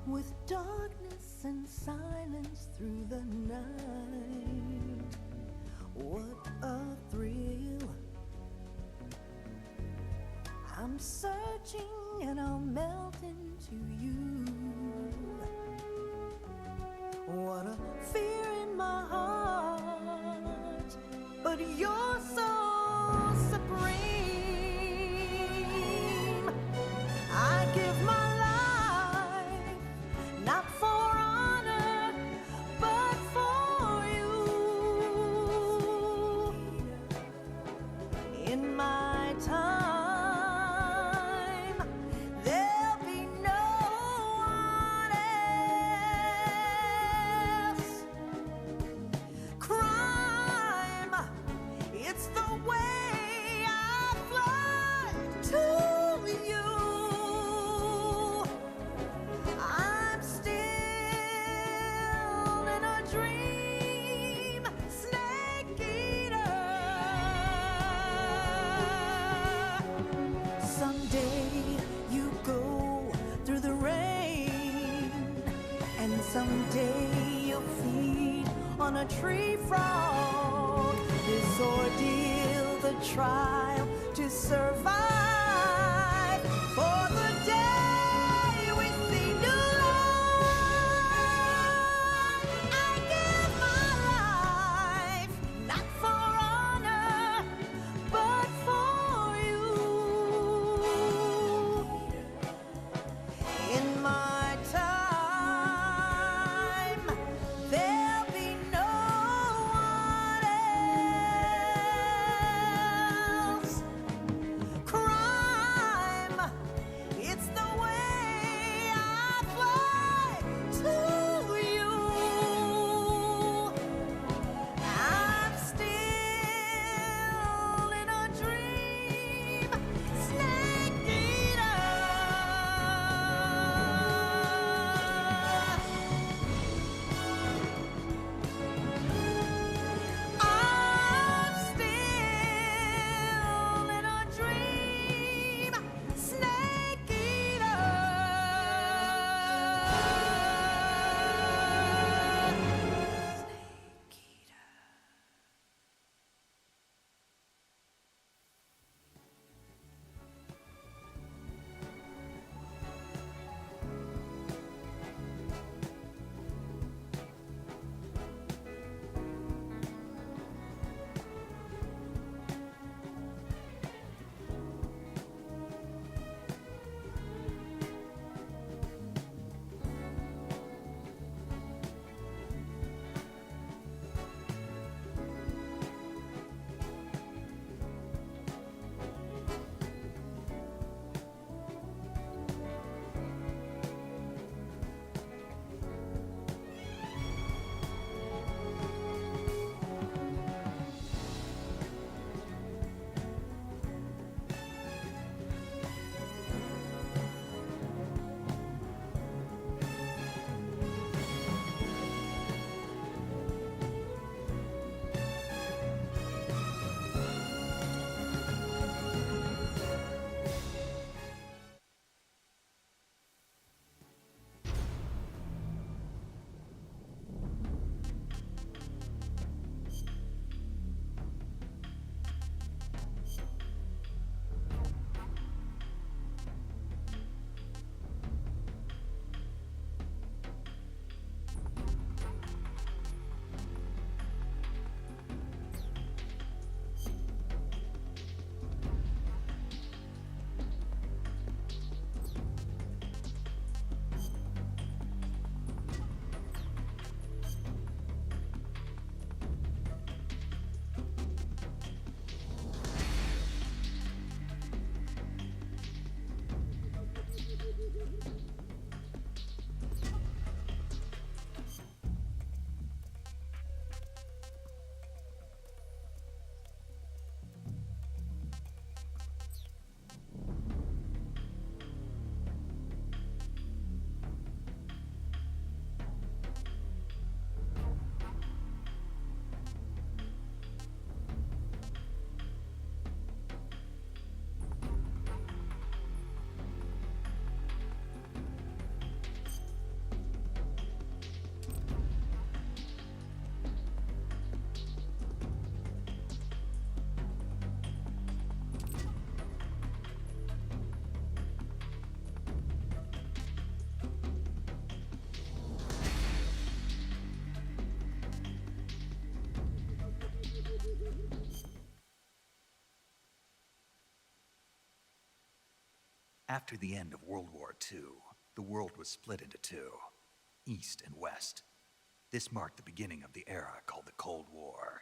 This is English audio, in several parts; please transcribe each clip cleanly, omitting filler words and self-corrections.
with darkness and silence through the night. What a thrill. I'm searching and I'll melt into you. What a fear in my heart, but you're so supreme. I give my life, not for honor, but for you. In my time, there'll be no one else. Crime, it's the way I fly to you. I'm still in a dream, snake eater. Someday you go through the rain, and someday you'll feed on a tree frog. This ordeal, the trial to survive for the day we see new light. I give my life, not for honor, but for you. In my time, there'll be no one else. Crime, After the end of World War II, the world was split into two, East and West. This marked the beginning of the era called the Cold War.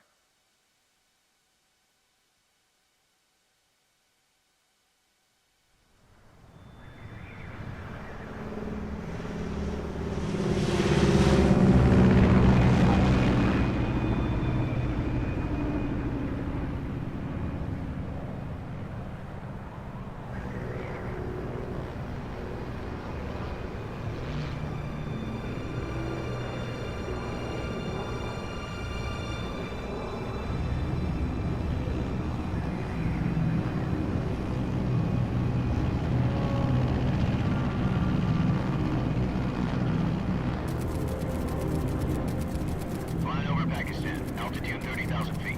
Altitude 30,000 feet.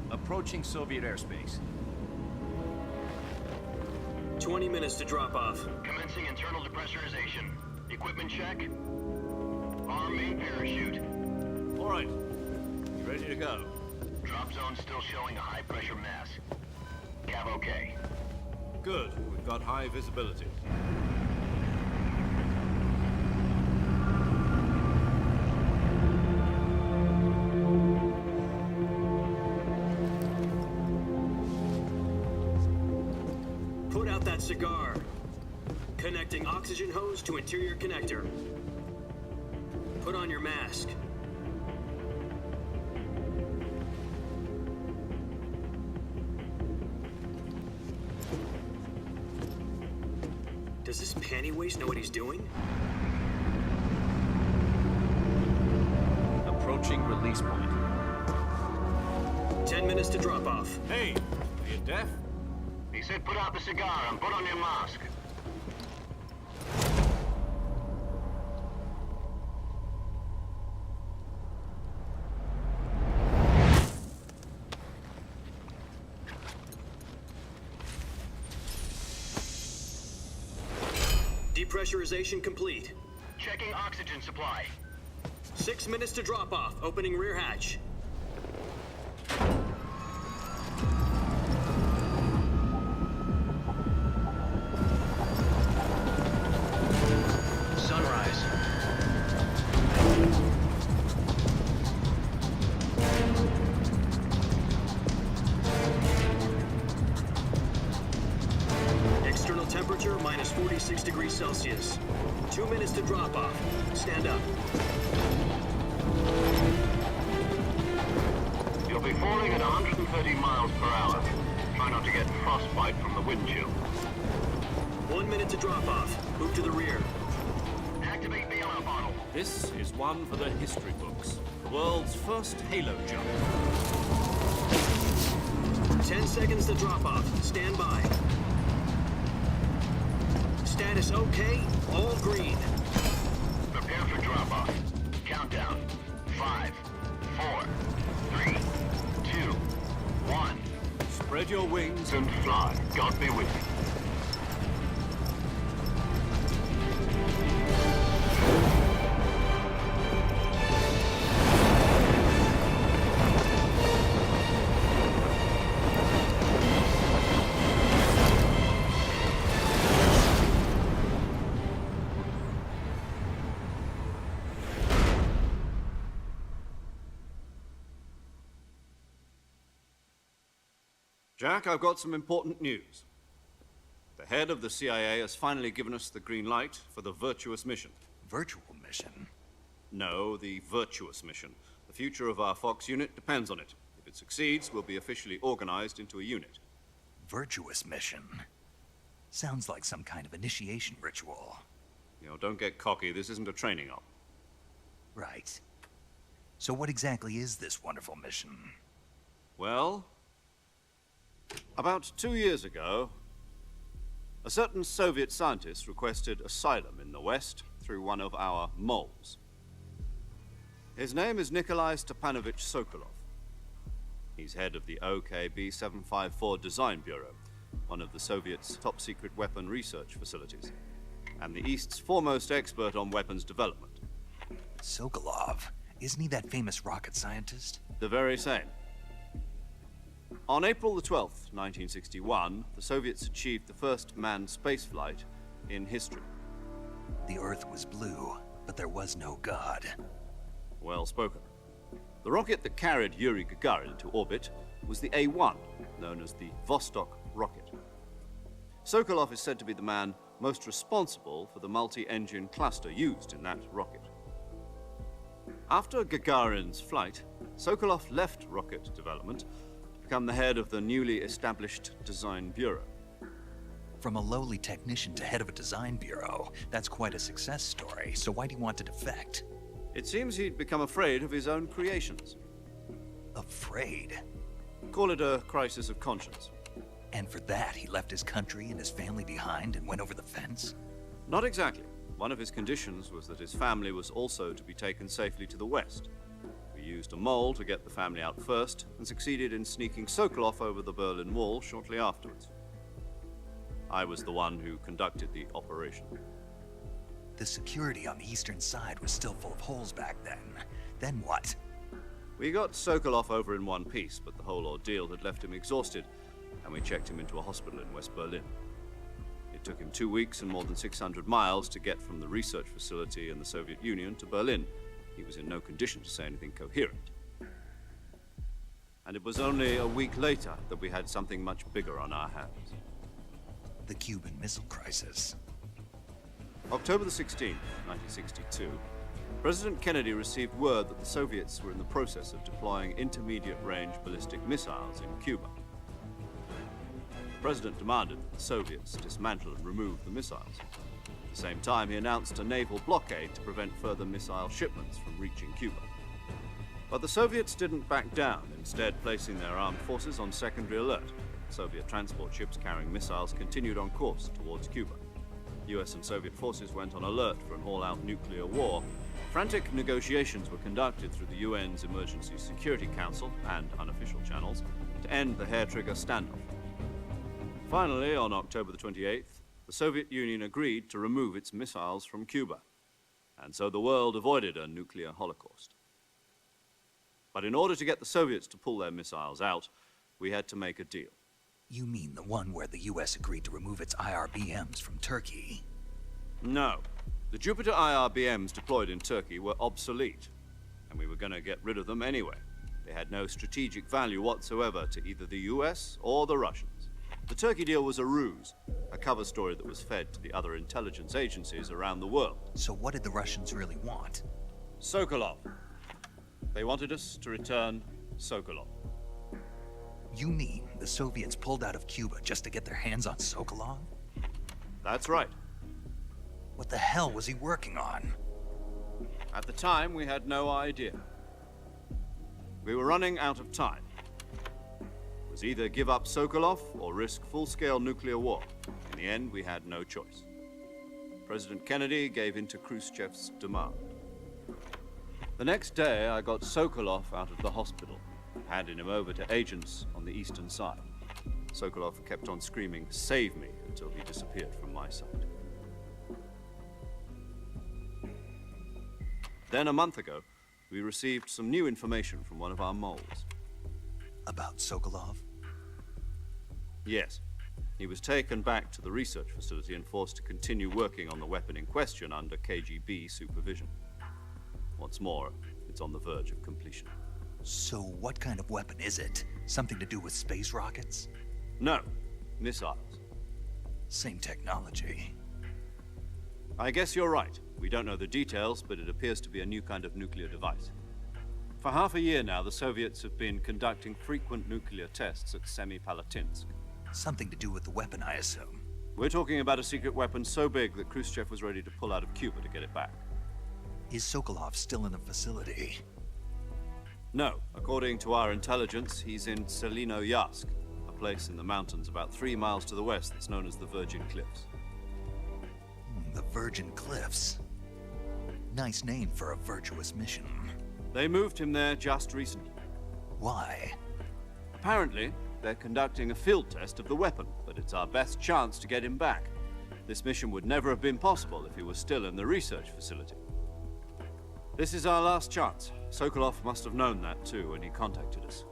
Approaching Soviet airspace. 20 minutes to drop off. Commencing internal depressurization. Equipment check. Arm main parachute. All right. You ready to go? Drop zone still showing a high pressure mass. Cav okay. Good. We've got high visibility. Put out that cigar. Connecting oxygen hose to interior connector. Put on your mask. Does this panty waste know what he's doing? Approaching release point. 10 minutes to drop off. Hey, are you deaf? He said put out the cigar and put on your mask. Depressurization complete. Checking oxygen supply. 6 minutes to drop off. Opening rear hatch. Sunrise. External temperature minus 46 degrees Celsius. 2 minutes to drop off. Stand up. You'll be falling at 130 miles per hour. Try not to get frostbite from the wind chill. 1 minute to drop off. Move to the rear. Activate the air bottle. This is one for the history books. The world's first halo jump. 10 seconds to drop off. Stand by. Status okay. All green. Prepare for drop-off. Countdown. 5, 4, 3, 2, 1. Spread your wings And fly. God be with you. Jack, I've got some important news. The head of the CIA has finally given us the green light for the virtuous mission. Virtual mission? No, the virtuous mission. The future of our Fox unit depends on it. If it succeeds, we'll be officially organized into a unit. Virtuous mission? Sounds like some kind of initiation ritual. You know, don't get cocky. This isn't a training op. Right. So what exactly is this wonderful mission? Well, about 2 years ago, a certain Soviet scientist requested asylum in the West through one of our moles. His name is Nikolai Stepanovich Sokolov. He's head of the OKB-754 Design Bureau, one of the Soviets' top-secret weapon research facilities, and the East's foremost expert on weapons development. Sokolov? Isn't he that famous rocket scientist? The very same. On April the 12th, 1961, the Soviets achieved the first manned spaceflight in history. The Earth was blue, but there was no God. Well spoken. The rocket that carried Yuri Gagarin into orbit was the A-1, known as the Vostok rocket. Sokolov is said to be the man most responsible for the multi-engine cluster used in that rocket. After Gagarin's flight, Sokolov left rocket development to become the head of the newly established Design Bureau. From a lowly technician to head of a design bureau, that's quite a success story, so why'd he want to defect? It seems he'd become afraid of his own creations. Afraid? Call it a crisis of conscience. And for that, he left his country and his family behind and went over the fence? Not exactly. One of his conditions was that his family was also to be taken safely to the west. We used a mole to get the family out first, and succeeded in sneaking Sokolov over the Berlin Wall shortly afterwards. I was the one who conducted the operation. The security on the eastern side was still full of holes back then. Then what? We got Sokolov over in one piece, but the whole ordeal had left him exhausted, and we checked him into a hospital in West Berlin. It took him 2 weeks and more than 600 miles to get from the research facility in the Soviet Union to Berlin. He was in no condition to say anything coherent. And it was only a week later that we had something much bigger on our hands. The Cuban Missile Crisis. October the 16th, 1962, President Kennedy received word that the Soviets were in the process of deploying intermediate-range ballistic missiles in Cuba. The President demanded that the Soviets dismantle and remove the missiles. At the same time, he announced a naval blockade to prevent further missile shipments from reaching Cuba. But the Soviets didn't back down, instead placing their armed forces on secondary alert. Soviet transport ships carrying missiles continued on course towards Cuba. US and Soviet forces went on alert for an all-out nuclear war. Frantic negotiations were conducted through the UN's Emergency Security Council and unofficial channels to end the hair-trigger standoff. Finally, on October the 28th, the Soviet Union agreed to remove its missiles from Cuba, and so the world avoided a nuclear holocaust. But in order to get the Soviets to pull their missiles out, we had to make a deal. You mean the one where the US agreed to remove its IRBMs from Turkey? No. The Jupiter IRBMs deployed in Turkey were obsolete, and we were going to get rid of them anyway. They had no strategic value whatsoever to either the US or the Russians. The Turkey deal was a ruse, a cover story that was fed to the other intelligence agencies around the world. So what did the Russians really want? Sokolov. They wanted us to return Sokolov. You mean the Soviets pulled out of Cuba just to get their hands on Sokolov? That's right. What the hell was he working on? At the time, we had no idea. We were running out of time. It was either give up Sokolov or risk full-scale nuclear war. In the end, we had no choice. President Kennedy gave in to Khrushchev's demand. The next day, I got Sokolov out of the hospital, handing him over to agents on the eastern side. Sokolov kept on screaming, "Save me," until he disappeared from my sight. Then, a month ago, we received some new information from one of our moles. About Sokolov? Yes. He was taken back to the research facility and forced to continue working on the weapon in question under KGB supervision. What's more, it's on the verge of completion. So what kind of weapon is it? Something to do with space rockets? No, missiles. Same technology. I guess you're right. We don't know the details, but it appears to be a new kind of nuclear device. For half a year now, the Soviets have been conducting frequent nuclear tests at Semipalatinsk. Something to do with the weapon, I assume. We're talking about a secret weapon so big that Khrushchev was ready to pull out of Cuba to get it back. Is Sokolov still in the facility? No. According to our intelligence, he's in Selinoyarsk, a place in the mountains about 3 miles to the west that's known as the Virgin Cliffs. The Virgin Cliffs. Nice name for a virtuous mission. They moved him there just recently. Why? Apparently, they're conducting a field test of the weapon, but it's our best chance to get him back. This mission would never have been possible if he was still in the research facility. This is our last chance. Sokolov must have known that too when he contacted us.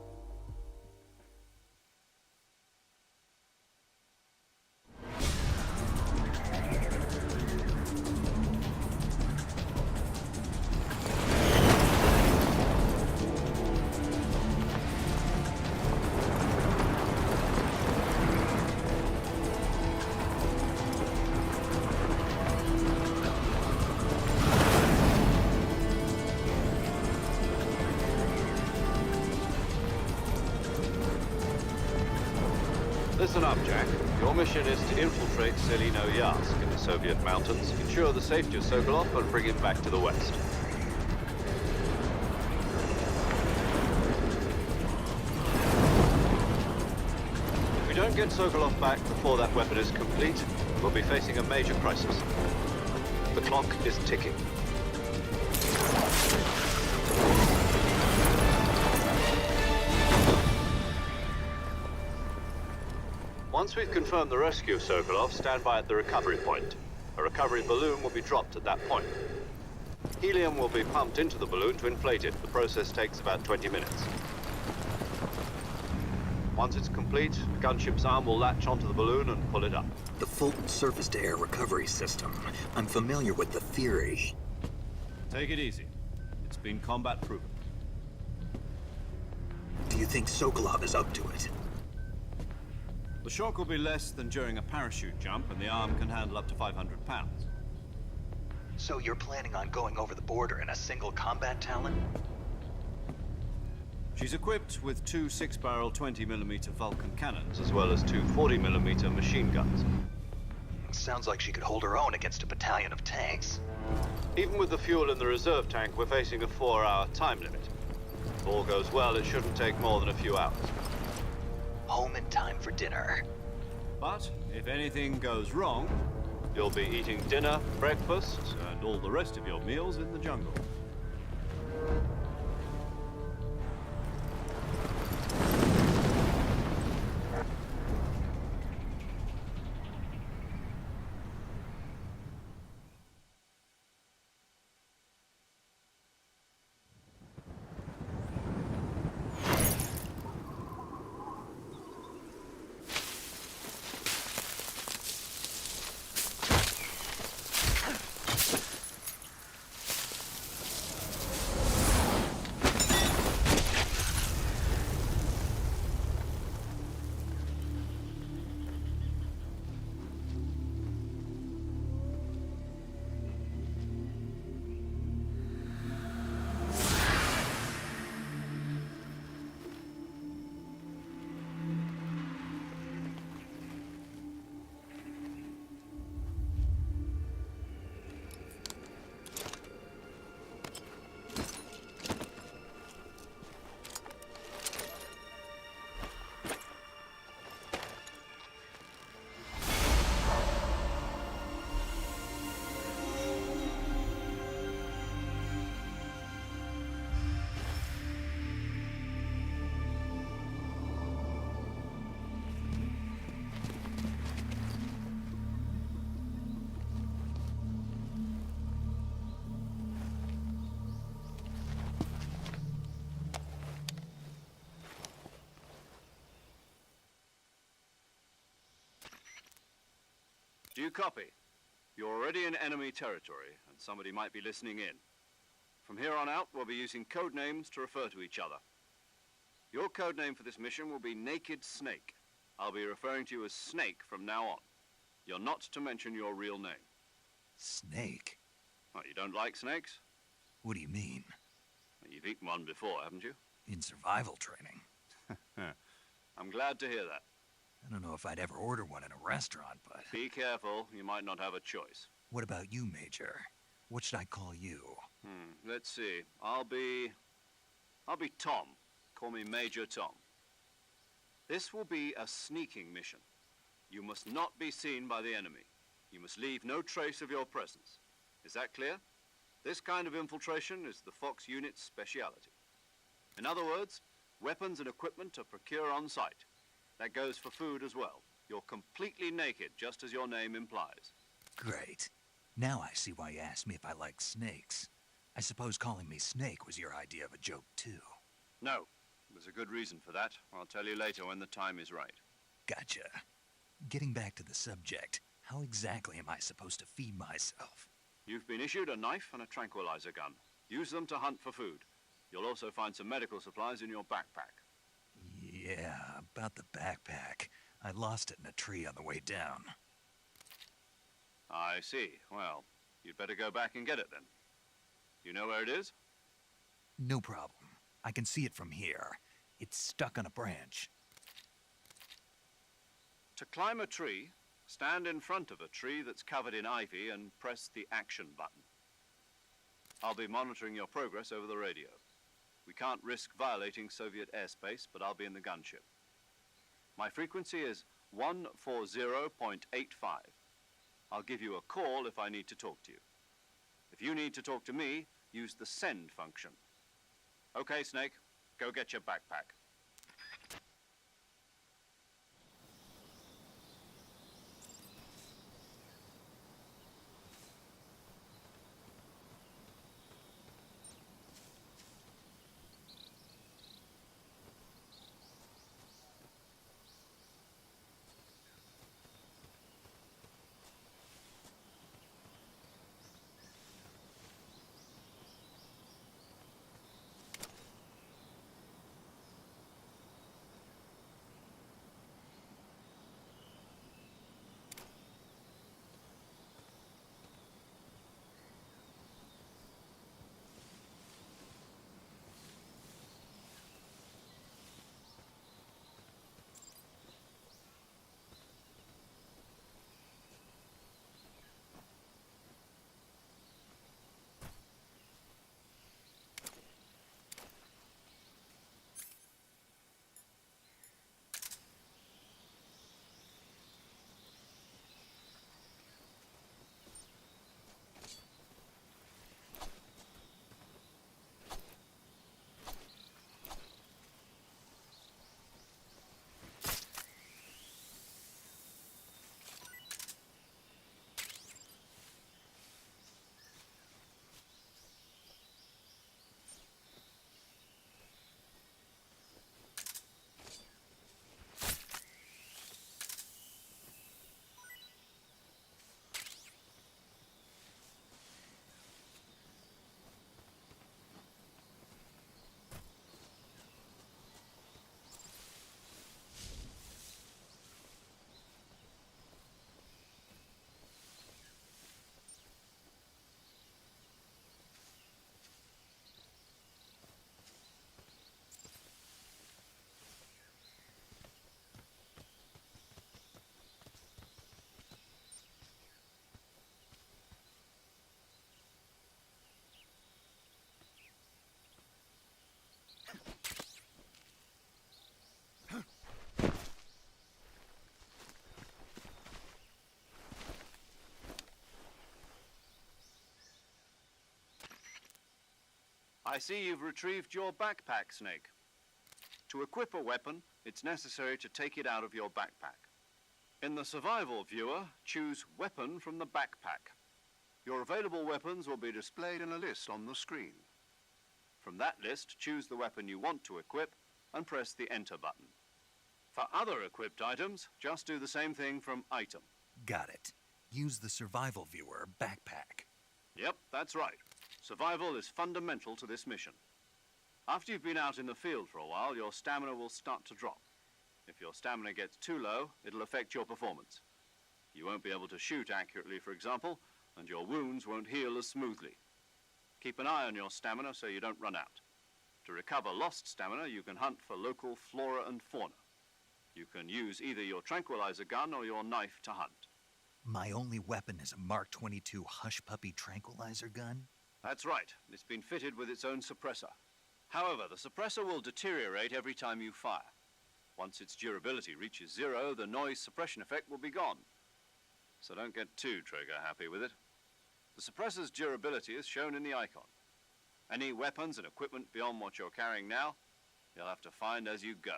Listen up, Jack. Your mission is to infiltrate Selino-Yarsk in the Soviet mountains, ensure the safety of Sokolov, and bring him back to the west. If we don't get Sokolov back before that weapon is complete, we'll be facing a major crisis. The clock is ticking. Once we've confirmed the rescue of Sokolov, stand by at the recovery point. A recovery balloon will be dropped at that point. Helium will be pumped into the balloon to inflate it. The process takes about 20 minutes. Once it's complete, the gunship's arm will latch onto the balloon and pull it up. The Fulton surface-to-air recovery system. I'm familiar with the theory. Take it easy. It's been combat proven. Do you think Sokolov is up to it? The shock will be less than during a parachute jump, and the arm can handle up to 500 pounds. So you're planning on going over the border in a single combat Talon? She's equipped with two 6-barrel 20mm Vulcan cannons, as well as two 40mm machine guns. Sounds like she could hold her own against a battalion of tanks. Even with the fuel in the reserve tank, we're facing a 4-hour time limit. If all goes well, it shouldn't take more than a few hours. Home in time for dinner. But if anything goes wrong, you'll be eating dinner, breakfast, and all the rest of your meals in the jungle. Do you copy? You're already in enemy territory, and somebody might be listening in. From here on out, we'll be using code names to refer to each other. Your code name for this mission will be Naked Snake. I'll be referring to you as Snake from now on. You're not to mention your real name. Snake? Oh, you don't like snakes? What do you mean? Well, you've eaten one before, haven't you? In survival training. I'm glad to hear that. I don't know if I'd ever order one in a restaurant, but... Be careful, you might not have a choice. What about you, Major? What should I call you? Let's see. I'll be Tom. Call me Major Tom. This will be a sneaking mission. You must not be seen by the enemy. You must leave no trace of your presence. Is that clear? This kind of infiltration is the Fox unit's speciality. In other words, weapons and equipment are procured on site. That goes for food as well. You're completely naked, just as your name implies. Great. Now I see why you asked me if I like snakes. I suppose calling me Snake was your idea of a joke, too. No. There's a good reason for that. I'll tell you later when the time is right. Gotcha. Getting back to the subject, how exactly am I supposed to feed myself? You've been issued a knife and a tranquilizer gun. Use them to hunt for food. You'll also find some medical supplies in your backpack. Yeah, about the backpack. I lost it in a tree on the way down. I see. Well, you'd better go back and get it then. You know where it is? No problem. I can see it from here. It's stuck on a branch. To climb a tree, stand in front of a tree that's covered in ivy and press the action button. I'll be monitoring your progress over the radio. We can't risk violating Soviet airspace, but I'll be in the gunship. My frequency is 140.85. I'll give you a call if I need to talk to you. If you need to talk to me, use the send function. Okay, Snake, go get your backpack. I see you've retrieved your backpack, Snake. To equip a weapon, it's necessary to take it out of your backpack. In the survival viewer, choose Weapon from the backpack. Your available weapons will be displayed in a list on the screen. From that list, choose the weapon you want to equip and press the Enter button. For other equipped items, just do the same thing from Item. Got it. Use the survival viewer backpack. Yep, that's right. Survival is fundamental to this mission. After you've been out in the field for a while, your stamina will start to drop. If your stamina gets too low, it'll affect your performance. You won't be able to shoot accurately, for example, and your wounds won't heal as smoothly. Keep an eye on your stamina so you don't run out. To recover lost stamina, you can hunt for local flora and fauna. You can use either your tranquilizer gun or your knife to hunt. My only weapon is a Mark 22 Hush Puppy tranquilizer gun? That's right. It's been fitted with its own suppressor. However, the suppressor will deteriorate every time you fire. Once its durability reaches 0, the noise suppression effect will be gone. So don't get too trigger happy with it. The suppressor's durability is shown in the icon. Any weapons and equipment beyond what you're carrying now, you'll have to find as you go.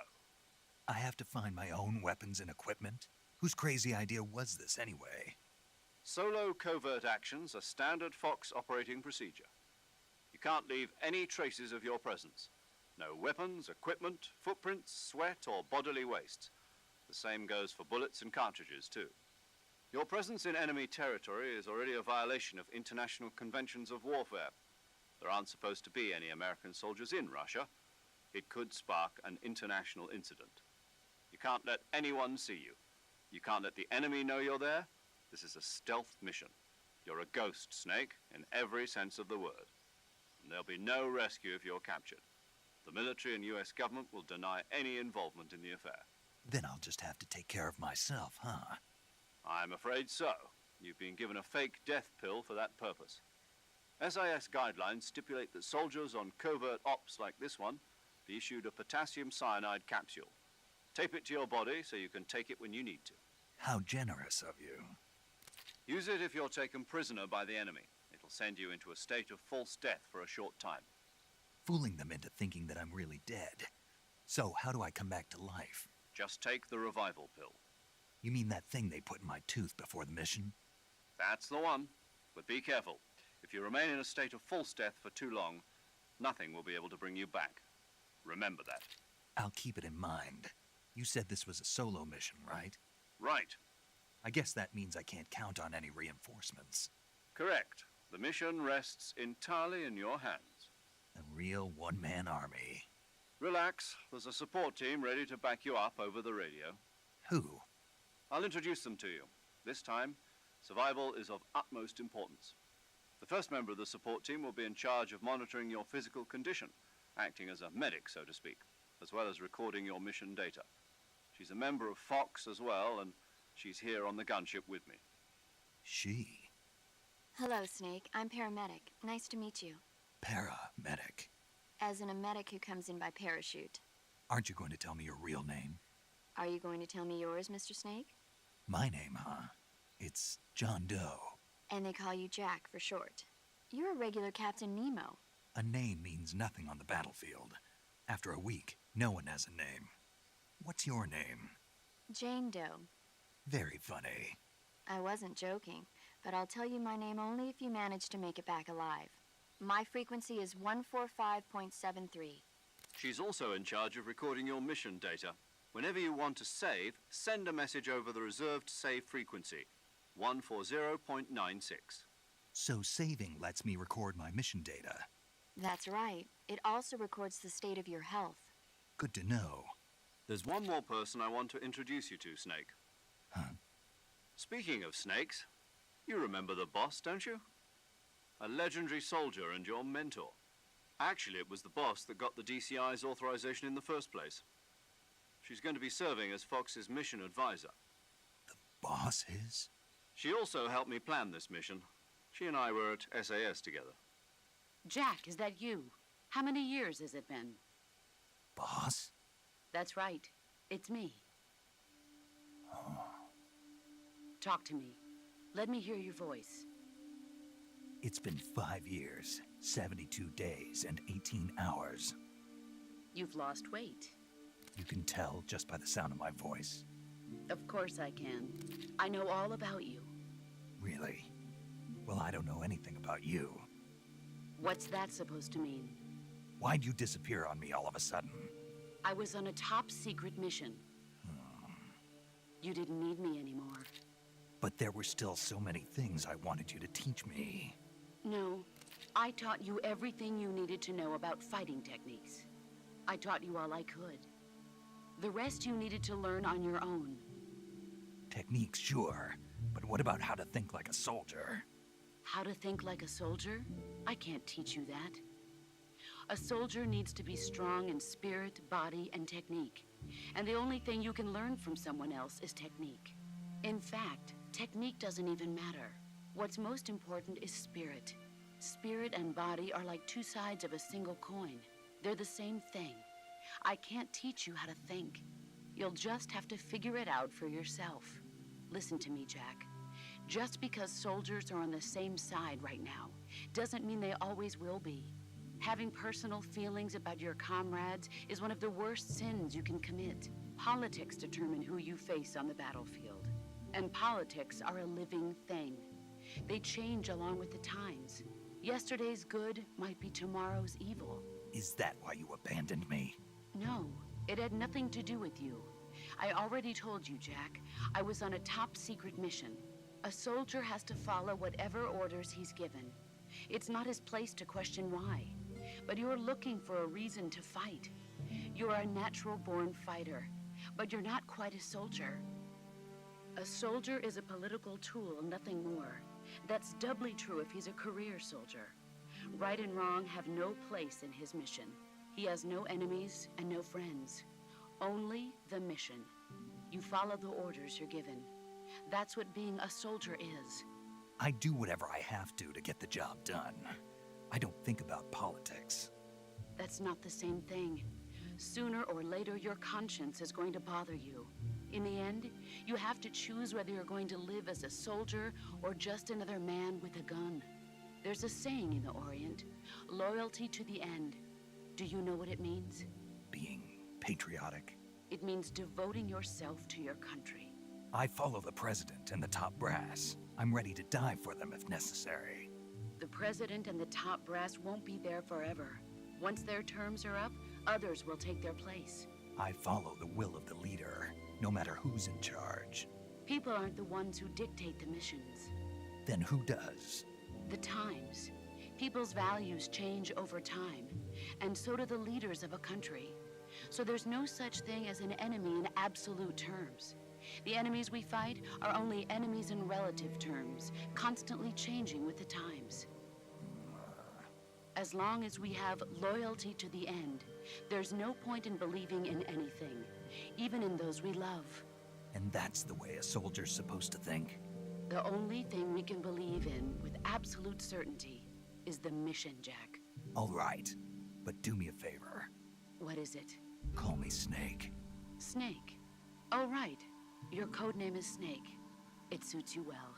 I have to find my own weapons and equipment? Whose crazy idea was this anyway? Solo covert actions are standard Fox operating procedure. You can't leave any traces of your presence. No weapons, equipment, footprints, sweat, or bodily waste. The same goes for bullets and cartridges, too. Your presence in enemy territory is already a violation of international conventions of warfare. There aren't supposed to be any American soldiers in Russia. It could spark an international incident. You can't let anyone see you. You can't let the enemy know you're there. This is a stealth mission. You're a ghost, Snake, in every sense of the word. And there'll be no rescue if you're captured. The military and US government will deny any involvement in the affair. Then I'll just have to take care of myself, huh? I'm afraid so. You've been given a fake death pill for that purpose. SIS guidelines stipulate that soldiers on covert ops like this one be issued a potassium cyanide capsule. Tape it to your body so you can take it when you need to. How generous of you. Use it if you're taken prisoner by the enemy. It'll send you into a state of false death for a short time. Fooling them into thinking that I'm really dead. So, how do I come back to life? Just take the revival pill. You mean that thing they put in my tooth before the mission? That's the one. But be careful. If you remain in a state of false death for too long, nothing will be able to bring you back. Remember that. I'll keep it in mind. You said this was a solo mission, right? Right. I guess that means I can't count on any reinforcements. Correct. The mission rests entirely in your hands. A real one-man army. Relax. There's a support team ready to back you up over the radio. Who? I'll introduce them to you. This time, survival is of utmost importance. The first member of the support team will be in charge of monitoring your physical condition, acting as a medic, so to speak, as well as recording your mission data. She's a member of Fox as well, and she's here on the gunship with me. She? Hello, Snake. I'm paramedic. Nice to meet you. Paramedic. As in a medic who comes in by parachute. Aren't you going to tell me your real name? Are you going to tell me yours, Mr. Snake? My name, huh? It's John Doe. And they call you Jack for short. You're a regular Captain Nemo. A name means nothing on the battlefield. After a week, no one has a name. What's your name? Jane Doe. Very funny. I wasn't joking, but I'll tell you my name only if you manage to make it back alive. My frequency is 145.73. She's also in charge of recording your mission data. Whenever you want to save, send a message over the reserved save frequency, 140.96. So saving lets me record my mission data. That's right. It also records the state of your health. Good to know. There's one more person I want to introduce you to, Snake. Huh? Speaking of snakes, you remember the boss, don't you? A legendary soldier and your mentor. Actually, it was the boss that got the DCI's authorization in the first place. She's going to be serving as Fox's mission advisor. The boss is? She also helped me plan this mission. She and I were at SAS together. Jack, is that you? How many years has it been? Boss? That's right. It's me. Oh. Talk to me. Let me hear your voice. It's been 5 years, 72 days, and 18 hours. You've lost weight. You can tell just by the sound of my voice. Of course I can. I know all about you. Really? Well, I don't know anything about you. What's that supposed to mean? Why'd you disappear on me all of a sudden? I was on a top-secret mission. You didn't need me anymore. But there were still so many things I wanted you to teach me. No, I taught you everything you needed to know about fighting techniques. I taught you all I could. The rest you needed to learn on your own. Techniques, sure. But what about how to think like a soldier? How to think like a soldier? I can't teach you that. A soldier needs to be strong in spirit, body, and technique. And the only thing you can learn from someone else is technique. In fact, technique doesn't even matter. What's most important is spirit. Spirit and body are like two sides of a single coin. They're the same thing. I can't teach you how to think. You'll just have to figure it out for yourself. Listen to me, Jack. Just because soldiers are on the same side right now doesn't mean they always will be. Having personal feelings about your comrades is one of the worst sins you can commit. Politics determine who you face on the battlefield. And politics are a living thing. They change along with the times. Yesterday's good might be tomorrow's evil. Is that why you abandoned me? No, it had nothing to do with you. I already told you, Jack. I was on a top-secret mission. A soldier has to follow whatever orders he's given. It's not his place to question why. But you're looking for a reason to fight. You're a natural-born fighter, but you're not quite a soldier. A soldier is a political tool, nothing more. That's doubly true if he's a career soldier. Right and wrong have no place in his mission. He has no enemies and no friends. Only the mission. You follow the orders you're given. That's what being a soldier is. I do whatever I have to get the job done. I don't think about politics. That's not the same thing. Sooner or later, your conscience is going to bother you. In the end, you have to choose whether you're going to live as a soldier or just another man with a gun. There's a saying in the Orient, loyalty to the end. Do you know what it means? Being patriotic. It means devoting yourself to your country. I follow the president and the top brass. I'm ready to die for them if necessary. The president and the top brass won't be there forever. Once their terms are up, others will take their place. I follow the will of the leader, no matter who's in charge. People aren't the ones who dictate the missions. Then who does? The times. People's values change over time, and so do the leaders of a country. So there's no such thing as an enemy in absolute terms. The enemies we fight are only enemies in relative terms, constantly changing with the times. As long as we have loyalty to the end, there's no point in believing in anything, even in those we love. And that's the way a soldier's supposed to think? The only thing we can believe in with absolute certainty is the mission, Jack. All right, but do me a favor. What is it? Call me Snake. Snake. Oh, right. Your code name is Snake. It suits you well.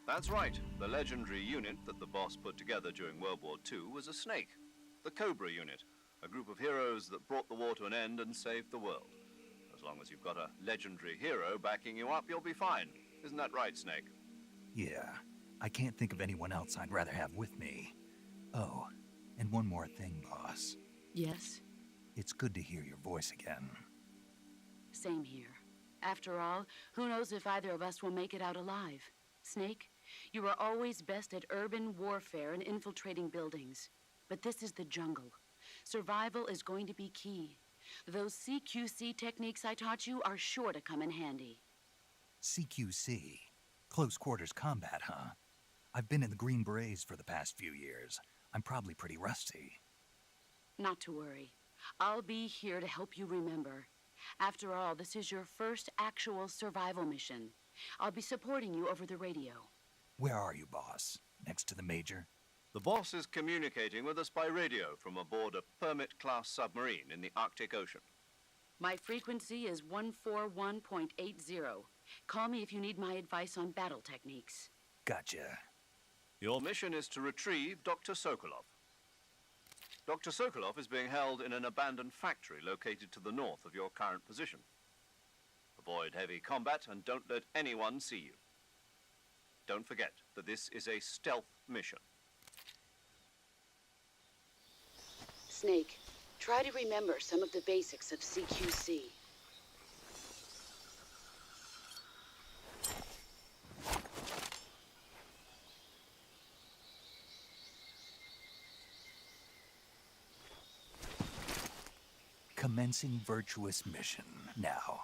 That's right. The legendary unit that the boss put together during World War II was a snake. The Cobra unit, a group of heroes that brought the war to an end and saved the world. As long as you've got a legendary hero backing you up, you'll be fine. Isn't that right, Snake? Yeah, I can't think of anyone else I'd rather have with me. Oh, and one more thing, boss. Yes? It's good to hear your voice again. Same here. After all, who knows if either of us will make it out alive? Snake, you were always best at urban warfare and infiltrating buildings. But this is the jungle. Survival is going to be key. Those CQC techniques I taught you are sure to come in handy. CQC? Close quarters combat, huh? I've been in the Green Berets for the past few years. I'm probably pretty rusty. Not to worry. I'll be here to help you remember. After all, this is your first actual survival mission. I'll be supporting you over the radio. Where are you, boss? Next to the Major? The boss is communicating with us by radio from aboard a Permit-class submarine in the Arctic Ocean. My frequency is 141.80. Call me if you need my advice on battle techniques. Gotcha. Your mission is to retrieve Dr. Sokolov. Dr. Sokolov is being held in an abandoned factory located to the north of your current position. Avoid heavy combat and don't let anyone see you. Don't forget that this is a stealth mission. Snake, try to remember some of the basics of CQC. Commencing virtuous mission now.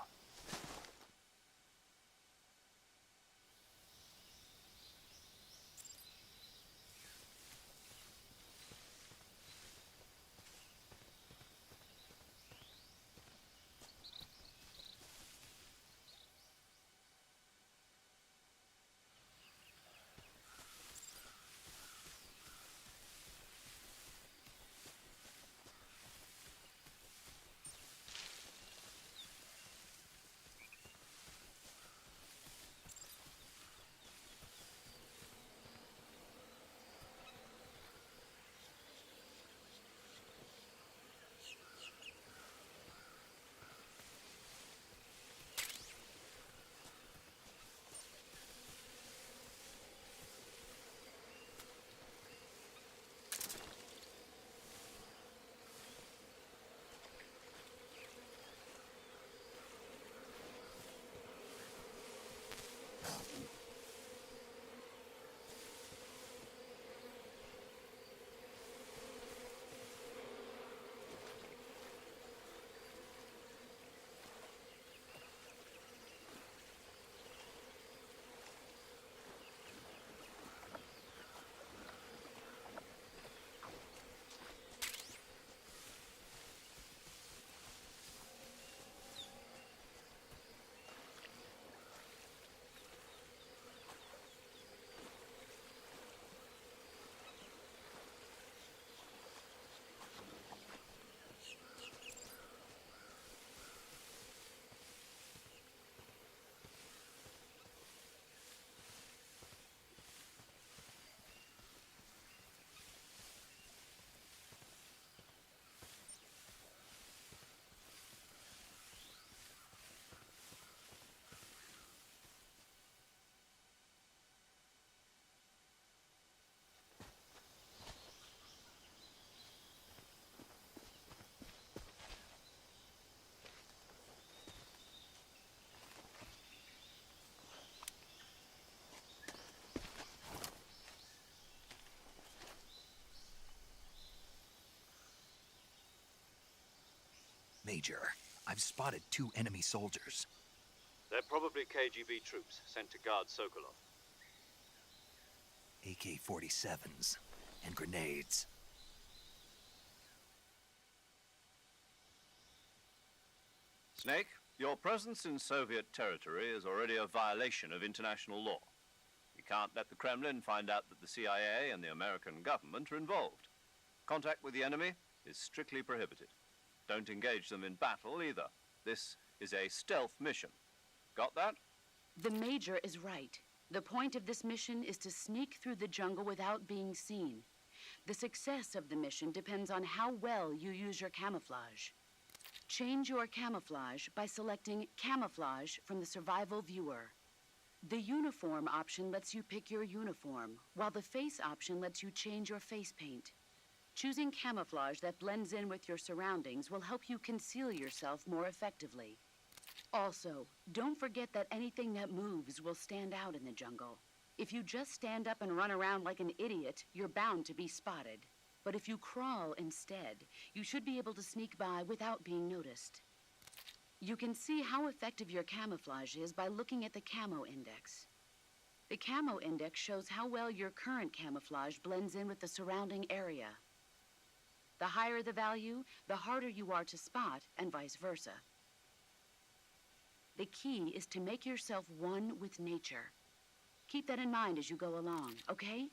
Major, I've spotted 2 enemy soldiers. They're probably KGB troops sent to guard Sokolov. AK-47s and grenades. Snake, your presence in Soviet territory is already a violation of international law. We can't let the Kremlin find out that the CIA and the American government are involved. Contact with the enemy is strictly prohibited. Don't engage them in battle either. This is a stealth mission. Got that? The Major is right. The point of this mission is to sneak through the jungle without being seen. The success of the mission depends on how well you use your camouflage. Change your camouflage by selecting Camouflage from the Survival Viewer. The Uniform option lets you pick your uniform, while the Face option lets you change your face paint. Choosing camouflage that blends in with your surroundings will help you conceal yourself more effectively. Also, don't forget that anything that moves will stand out in the jungle. If you just stand up and run around like an idiot, you're bound to be spotted. But if you crawl instead, you should be able to sneak by without being noticed. You can see how effective your camouflage is by looking at the camo index. The camo index shows how well your current camouflage blends in with the surrounding area. The higher the value, the harder you are to spot, and vice versa. The key is to make yourself one with nature. Keep that in mind as you go along, okay?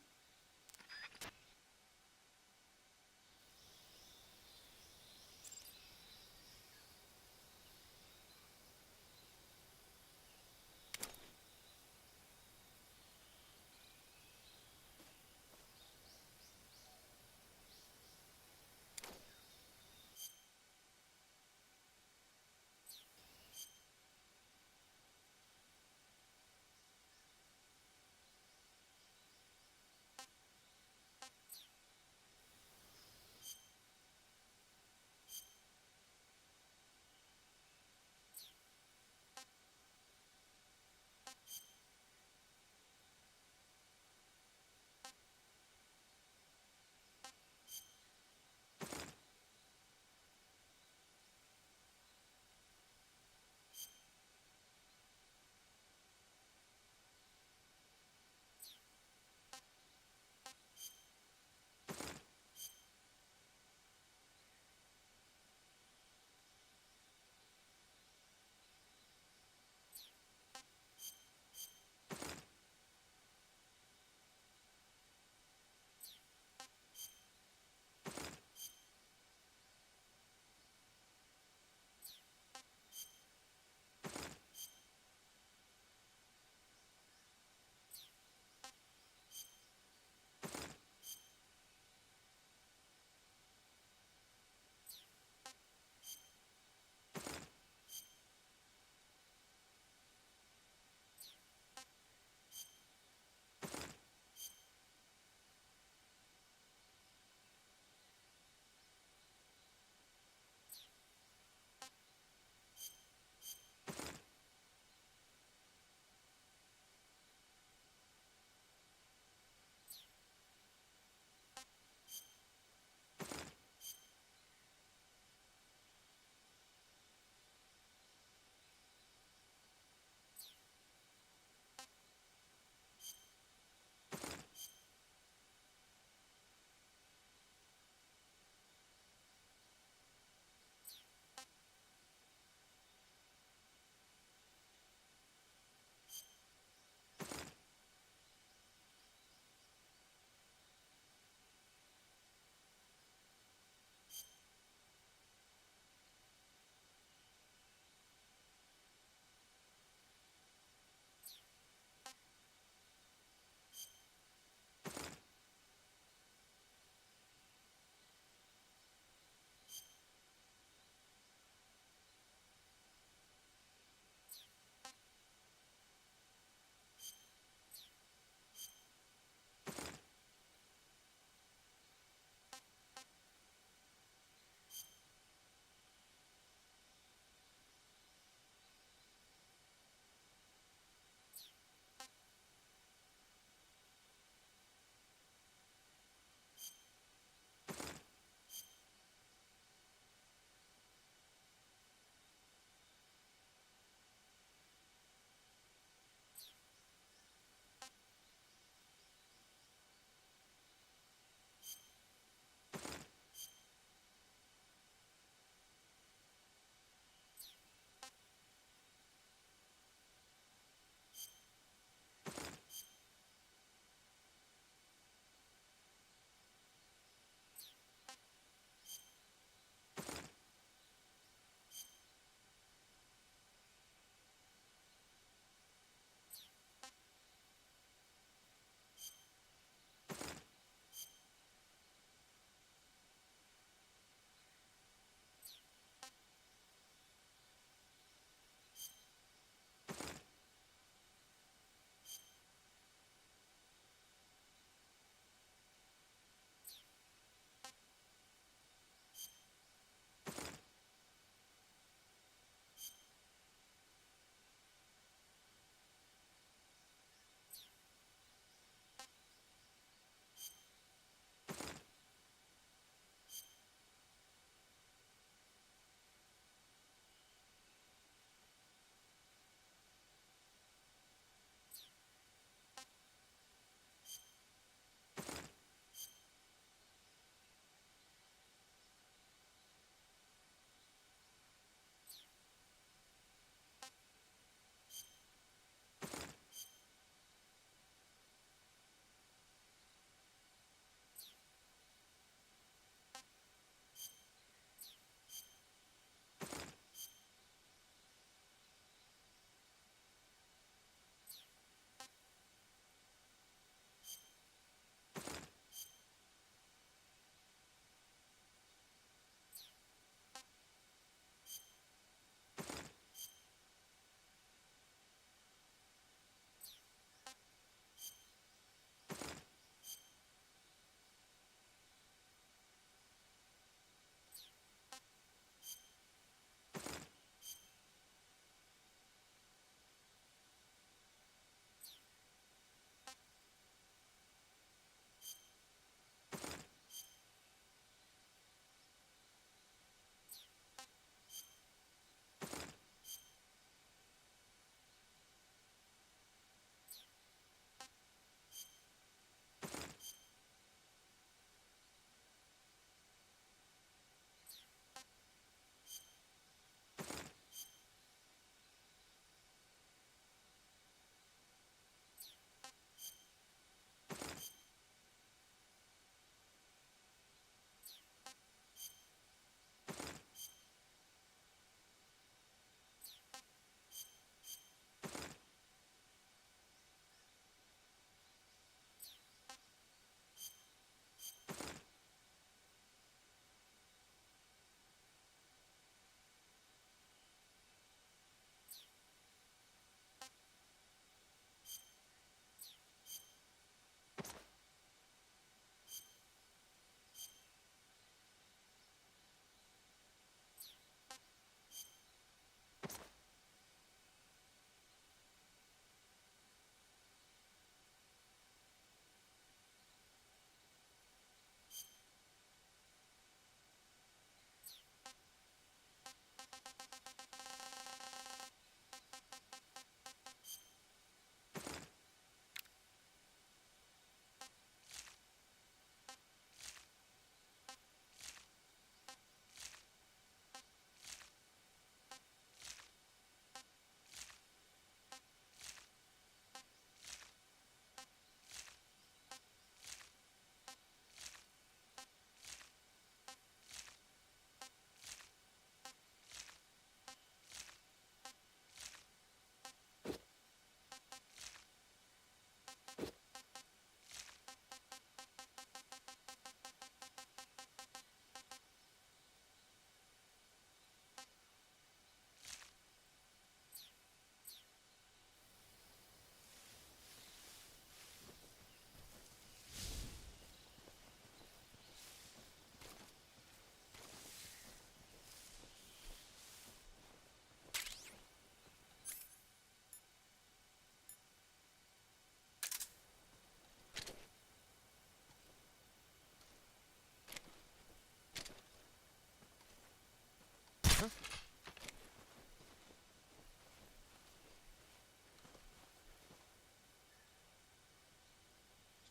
It's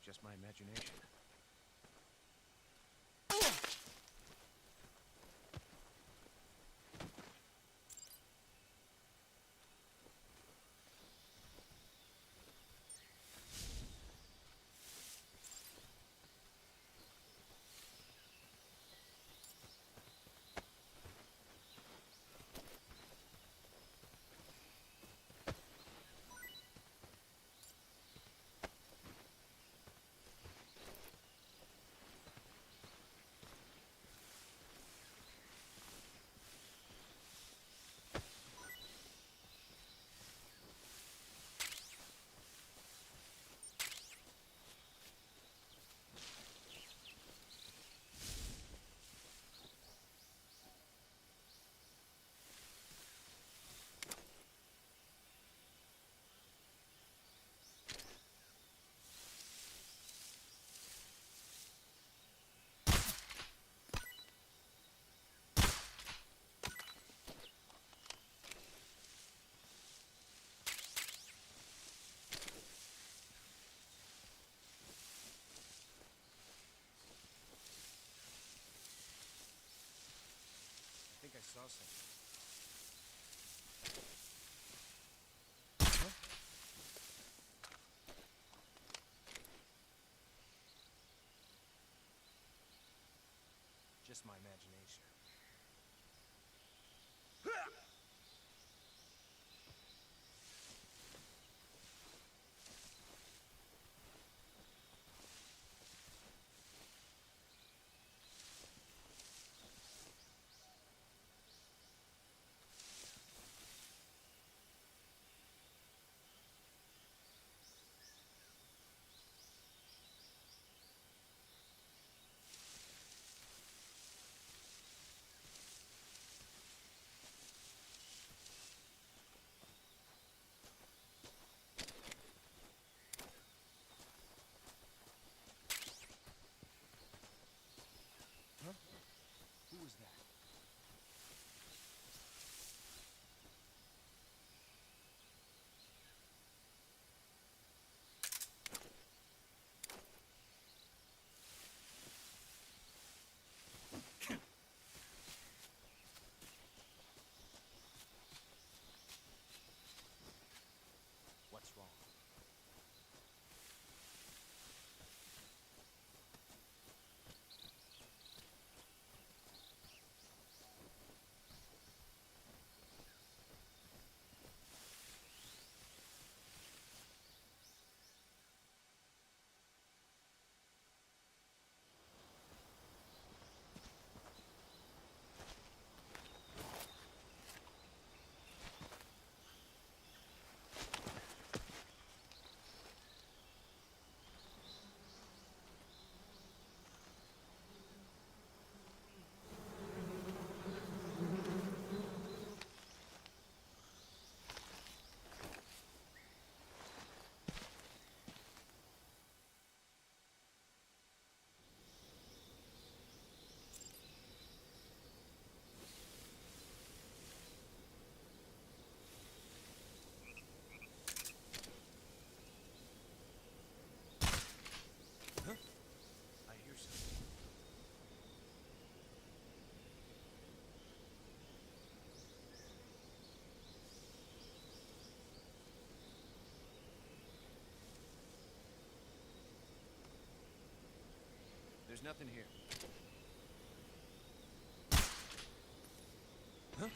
just my imagination. I think I saw something. Huh? Just my imagination. Huh? Who was that? What's wrong? I hear something. There's nothing here. Huh?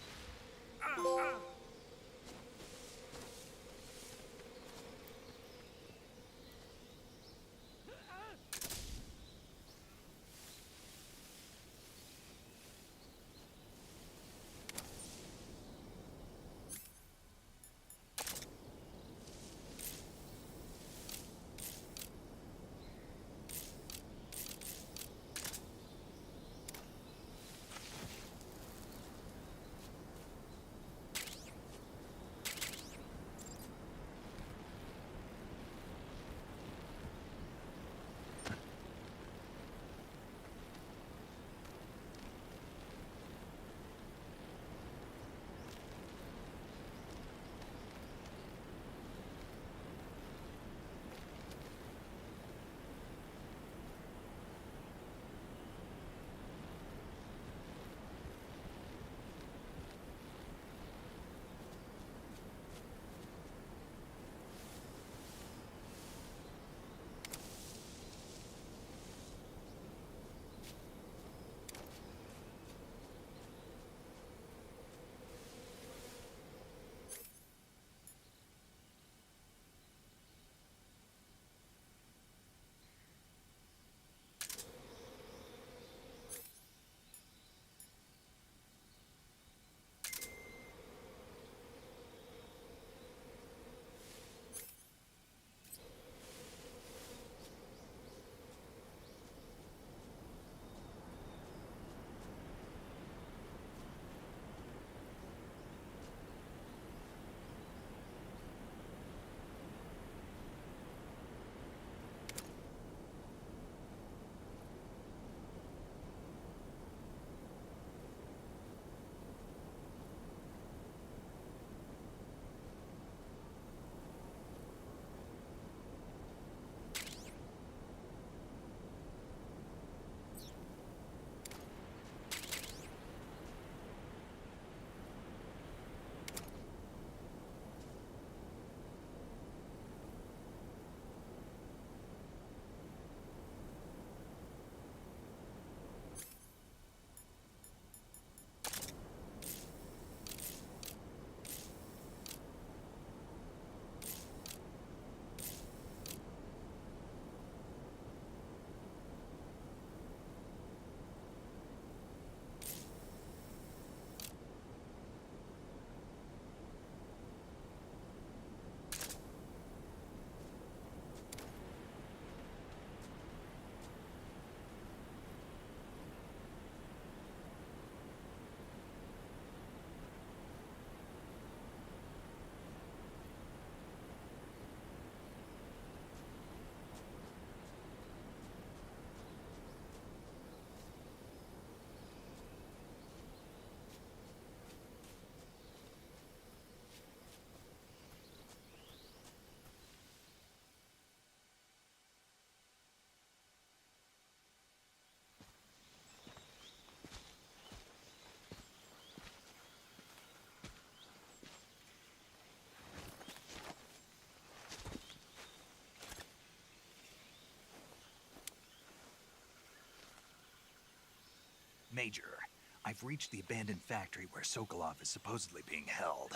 Major, I've reached the abandoned factory where Sokolov is supposedly being held.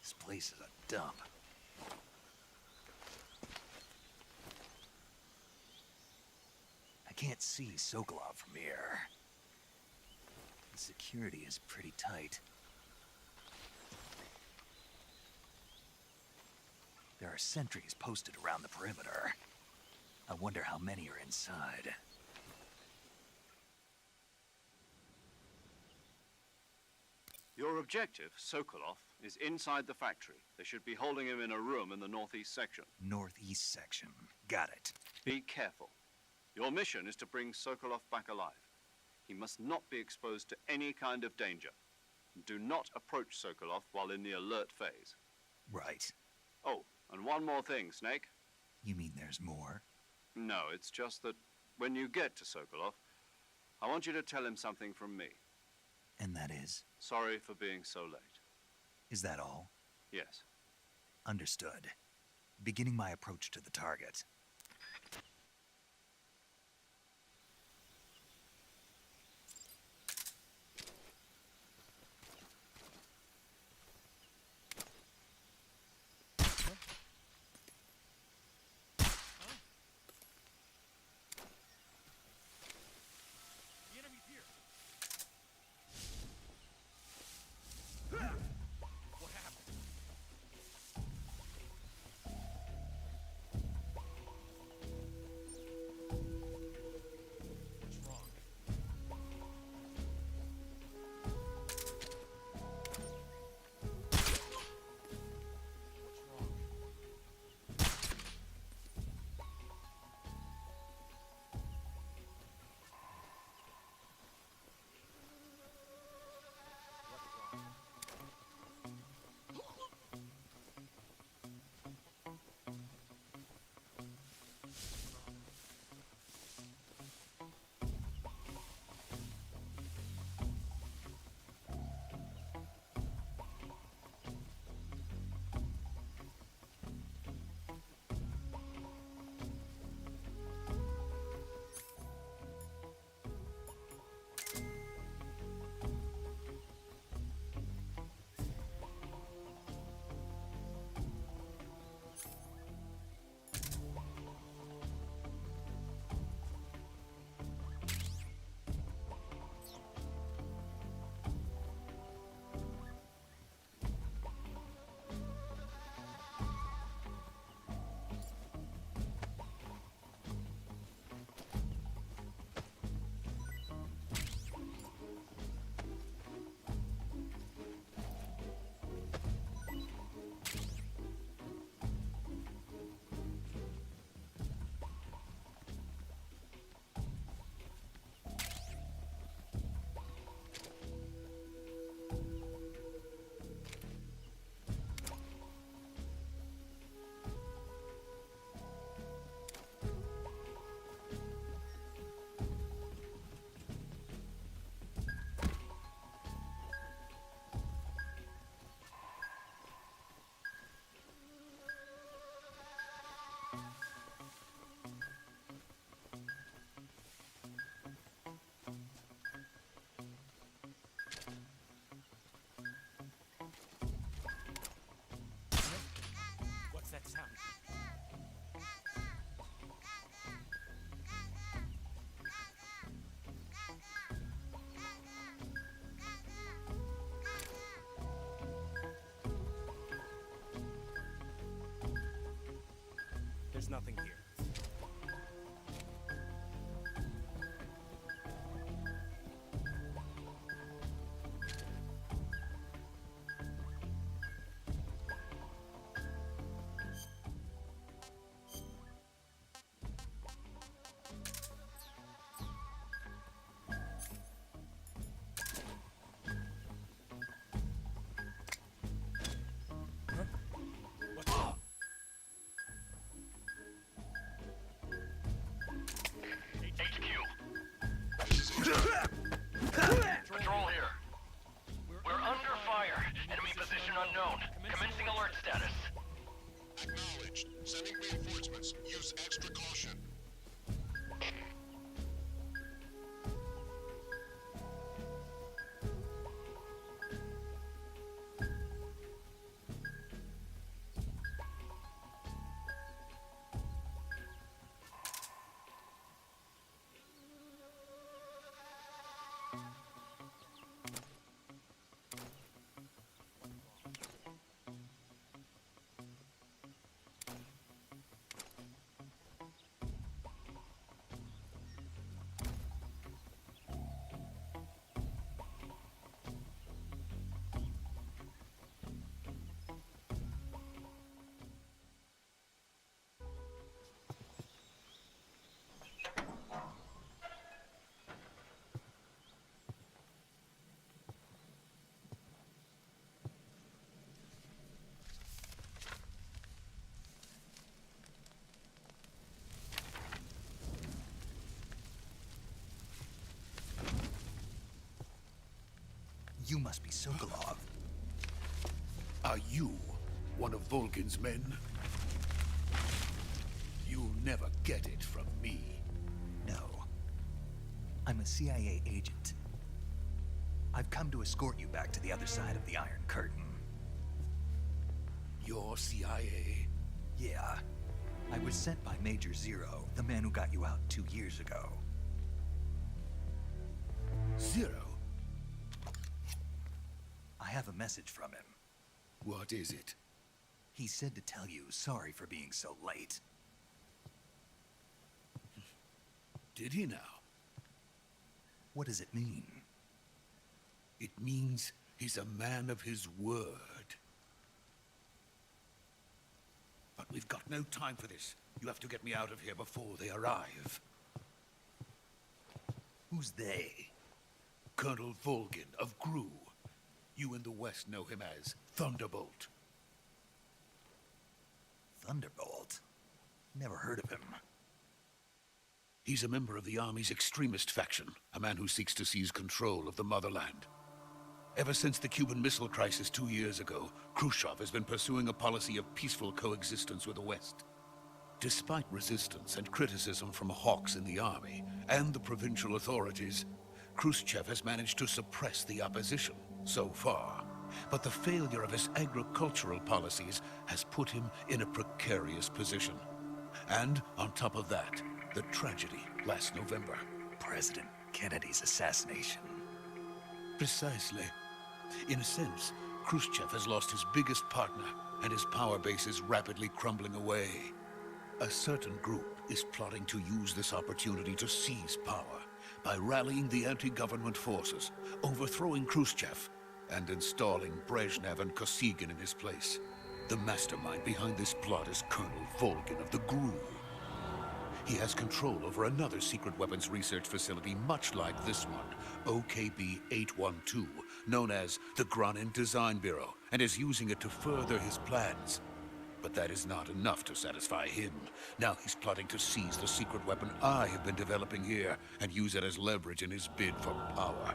This place is a dump. I can't see Sokolov from here. The security is pretty tight. There are sentries posted around the perimeter. I wonder how many are inside. Your objective, Sokolov, is inside the factory. They should be holding him in a room in the northeast section. Northeast section. Got it. Be careful. Your mission is to bring Sokolov back alive. He must not be exposed to any kind of danger. Do not approach Sokolov while in the alert phase. Right. Oh, and one more thing, Snake. You mean there's more? No, it's just that when you get to Sokolov, I want you to tell him something from me. And that is? Sorry for being so late. Is that all? Yes. Understood. Beginning my approach to the target. The enemy's here. What happened? What's wrong? What's wrong? What's wrong? What's that sound? There's nothing here. What's up? HQ. Patrol here. We're under fire. Enemy position unknown. Commencing alert status. Acknowledged. Sending reinforcements. Use extra caution. You must be Sokolov. Are you one of Volgin's men? You'll never get it from me. No. I'm a CIA agent. I've come to escort you back to the other side of the Iron Curtain. You're CIA? Yeah. I was sent by Major Zero, the man who got you out 2 years ago. Zero? I have a message from him. What is it? He said to tell you sorry for being so late. Did he now? What does it mean? It means he's a man of his word. But we've got no time for this. You have to get me out of here before they arrive. Who's they? Colonel Volgin of Gru. You in the West know him as Thunderbolt. Thunderbolt? Never heard of him. He's a member of the Army's extremist faction, a man who seeks to seize control of the motherland. Ever since the Cuban Missile Crisis 2 years ago, Khrushchev has been pursuing a policy of peaceful coexistence with the West. Despite resistance and criticism from hawks in the army and the provincial authorities, Khrushchev has managed to suppress the opposition so far. But the failure of his agricultural policies has put him in a precarious position. And on top of that, the tragedy last November. President Kennedy's assassination. Precisely. In a sense, Khrushchev has lost his biggest partner, and his power base is rapidly crumbling away. A certain group is plotting to use this opportunity to seize power by rallying the anti-government forces, overthrowing Khrushchev, and installing Brezhnev and Kosygin in his place. The mastermind behind this plot is Colonel Volgin of the GRU. He has control over another secret weapons research facility much like this one, OKB-812, known as the Granin Design Bureau, and is using it to further his plans. But that is not enough to satisfy him. Now he's plotting to seize the secret weapon I have been developing here and use it as leverage in his bid for power.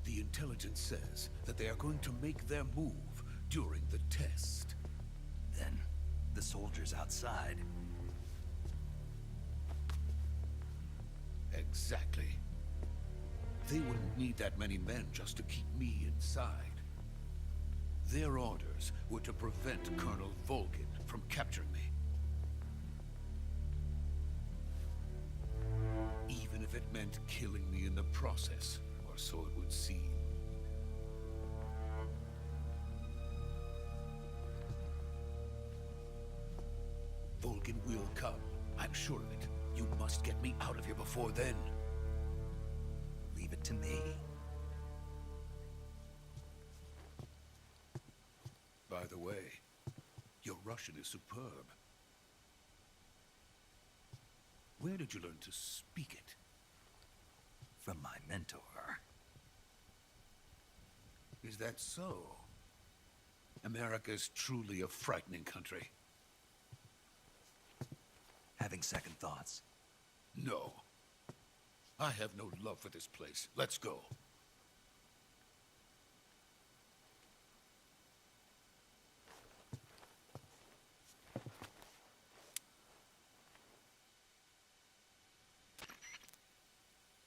The intelligence says that they are going to make their move during the test. Then, the soldiers outside. Exactly. They wouldn't need that many men just to keep me inside. Their orders were to prevent Colonel Volgin from capturing me. Even if it meant killing me in the process, or so it would seem. Volgin will come. I'm sure of it. You must get me out of here before then. Leave it to me. By the way, your Russian is superb. Where did you learn to speak it? From my mentor. Is that so? America is truly a frightening country. Having second thoughts? No. I have no love for this place. Let's go.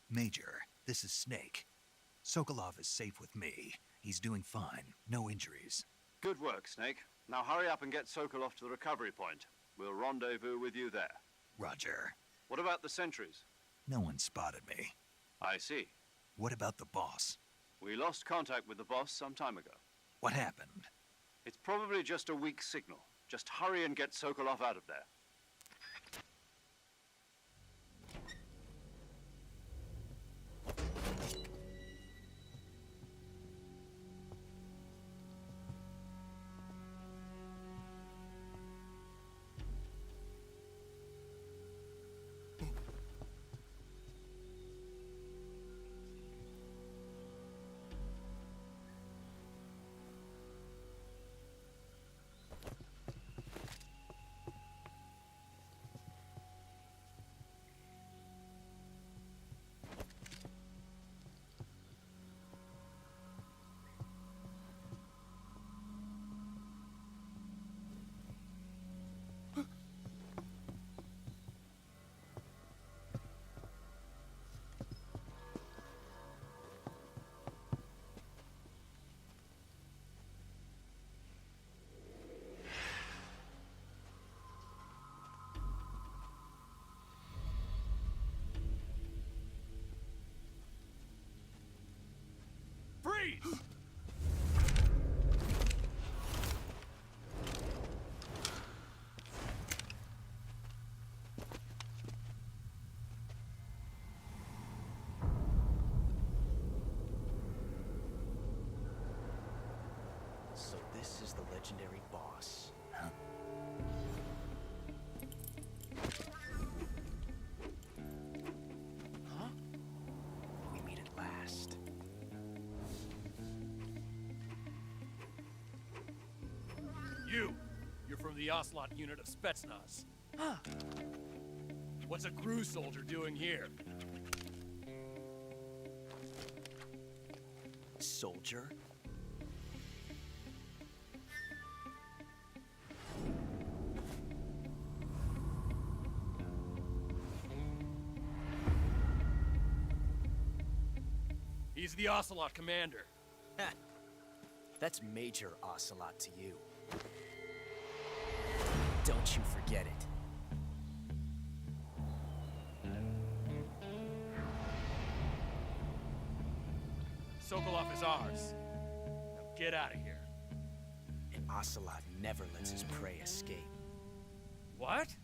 Major, this is Snake. Sokolov is safe with me. He's doing fine. No injuries. Good work, Snake. Now hurry up and get Sokolov to the recovery point. We'll rendezvous with you there. Roger. What about the sentries? No one spotted me. I see. What about the boss? We lost contact with the boss some time ago. What happened? It's probably just a weak signal. Just hurry and get Sokolov out of there. This is the legendary boss. Huh? Huh? We meet at last. You're from the Ocelot unit of Spetsnaz. What's a crew soldier doing here? Soldier? He's the Ocelot commander. That's Major Ocelot to you. Don't you forget it. Sokolov is ours. Now get out of here. And Ocelot never lets his prey escape. What?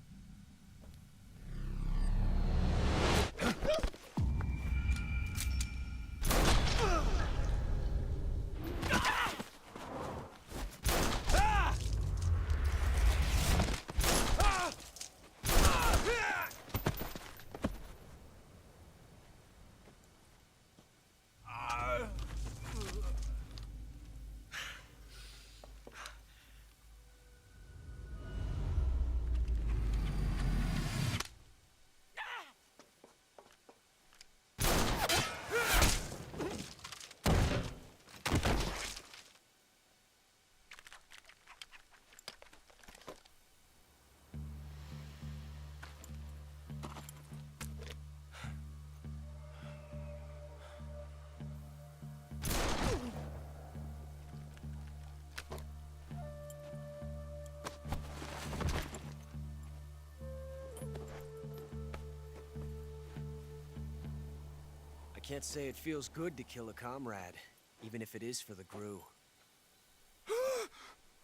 I can't say it feels good to kill a comrade, even if it is for the GRU.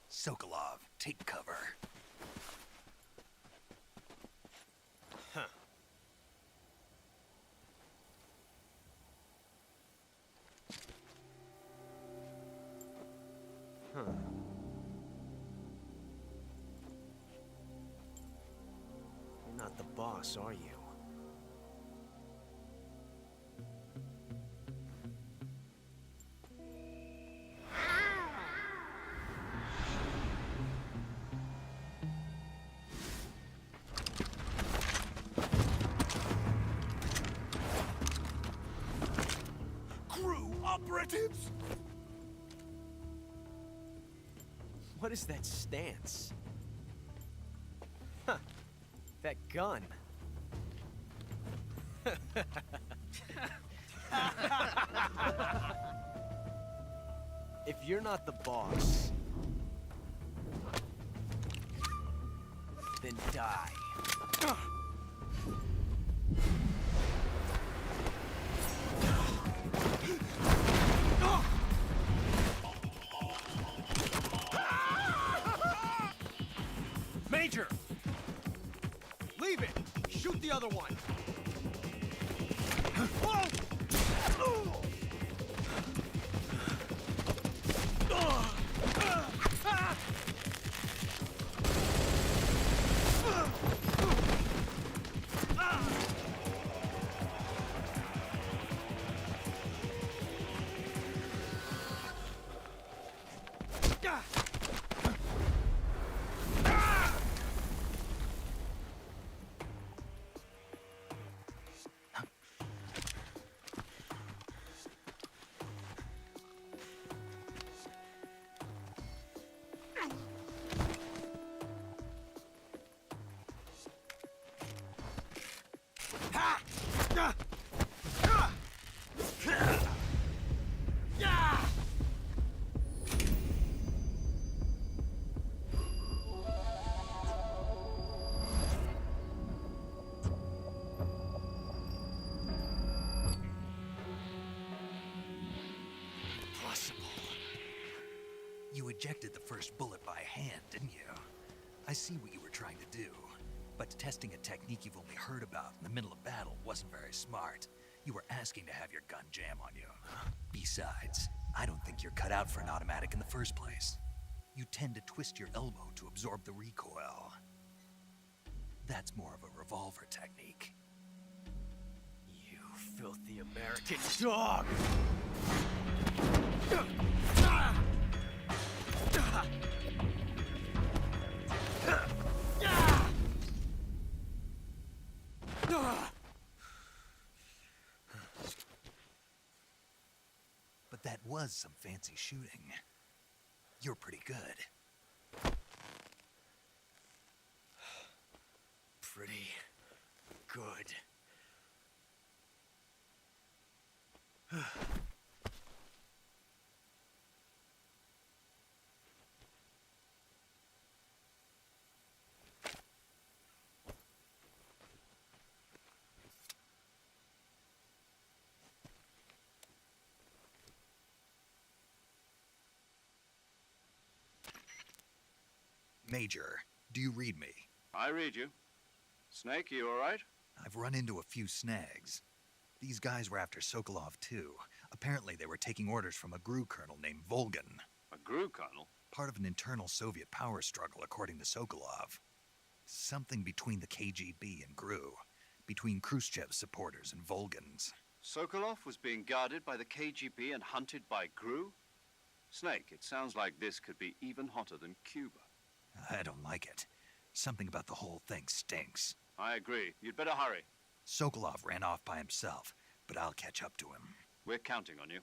Sokolov, take cover. Huh. Huh. You're not the boss, are you? Operatives? What is that stance? Huh. That gun. If you're not the boss, then die. Major! Leave it! Shoot the other one! You ejected the first bullet by hand, didn't you? I see what you were trying to do. But testing a technique you've only heard about in the middle of battle wasn't very smart. You were asking to have your gun jam on you. Besides, I don't think you're cut out for an automatic in the first place. you tend to twist your elbow to absorb the recoil. That's more of a revolver technique. You filthy American dog! But that was some fancy shooting. You're pretty good. Pretty good. Major, do you read me? I read you. Snake, you all right? I've run into a few snags. These guys were after Sokolov too. Apparently they were taking orders from a GRU colonel named Volgan. A GRU colonel? Part of an internal Soviet power struggle, according to Sokolov. Something between the KGB and GRU. Between Khrushchev's supporters and Volgan's. Sokolov was being guarded by the KGB and hunted by GRU? Snake, it sounds like this could be even hotter than Cuba. I don't like it. Something about the whole thing stinks. I agree. You'd better hurry. Sokolov ran off by himself, but I'll catch up to him. We're counting on you.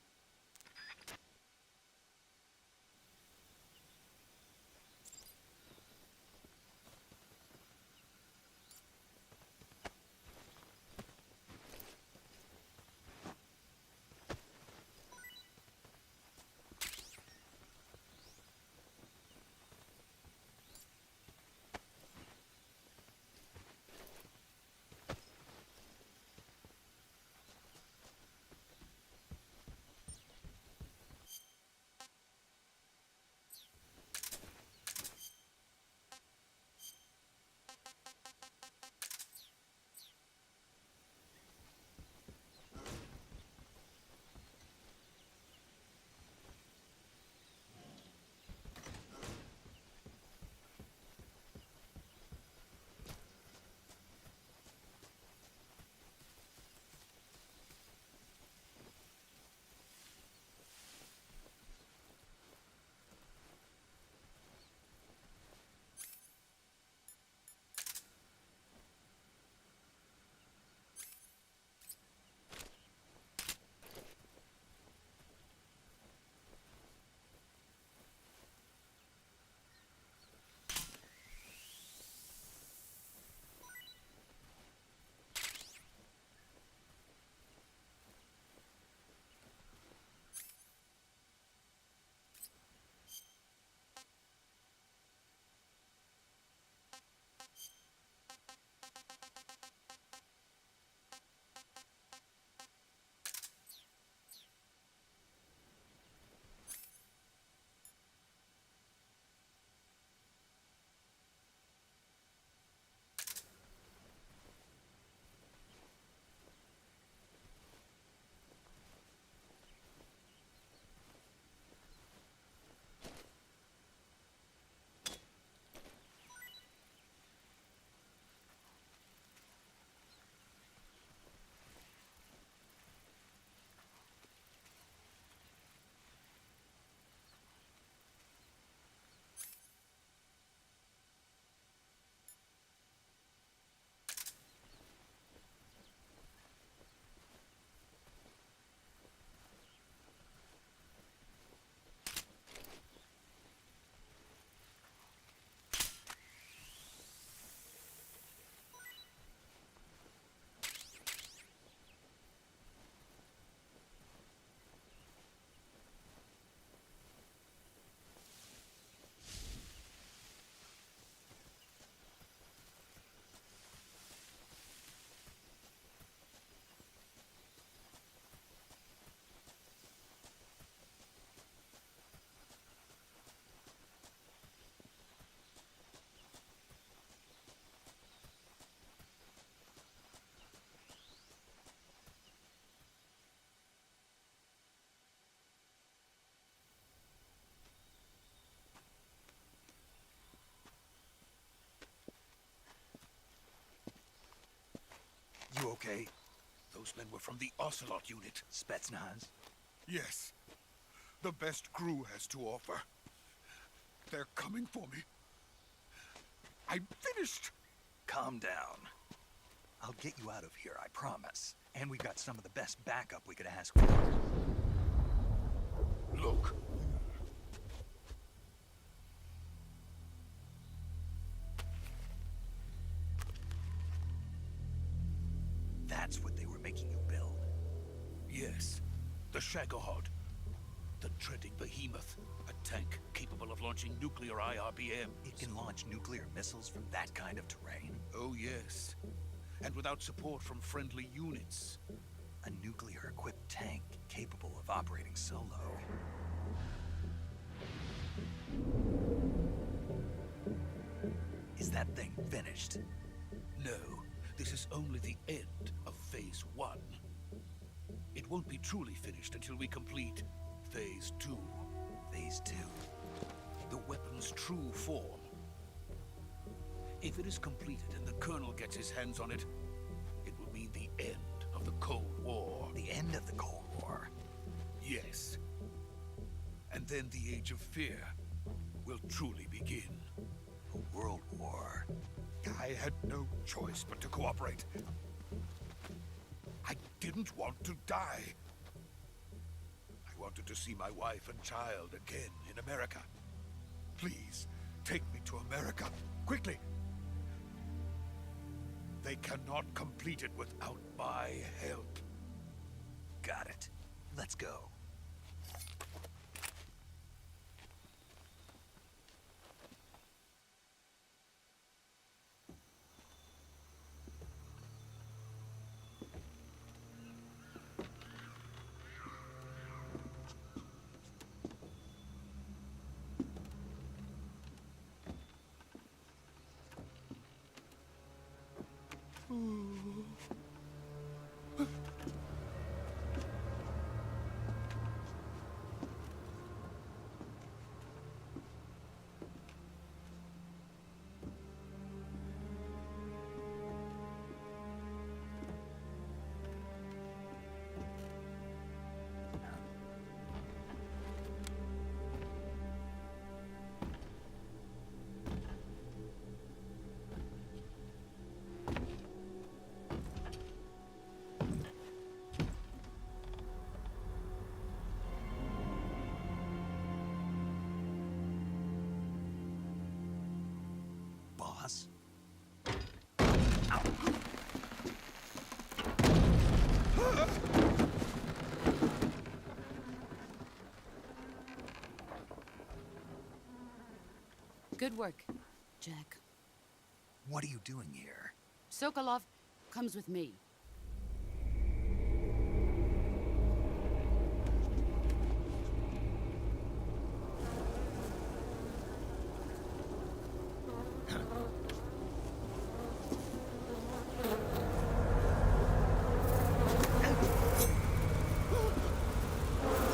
You okay? Those men were from the Ocelot unit. Spetsnaz? Yes. The best crew has to offer. They're coming for me. I'm finished. Calm down. I'll get you out of here, I promise. And we've got some of the best backup we could ask for. Look. That's what they were making you build. Yes. The Shagohod. The treading behemoth. A tank capable of launching nuclear IRBM. It can launch nuclear missiles from that kind of terrain? Oh, yes. And without support from friendly units. A nuclear-equipped tank capable of operating solo. Is that thing finished? No. This is only the end of Phase 1. It won't be truly finished until we complete Phase 2. Phase 2? The weapon's true form. If it is completed and the Colonel gets his hands on it, it will mean the end of the Cold War. The end of the Cold War? Yes. And then the Age of Fear will truly begin. A world war? I had no choice but to cooperate. I didn't want to die. I wanted to see my wife and child again in America. Please, take me to America, quickly. They cannot complete it without my help. Got it. Let's go. Boss? Good work, Jack. What are you doing here? Sokolov comes with me.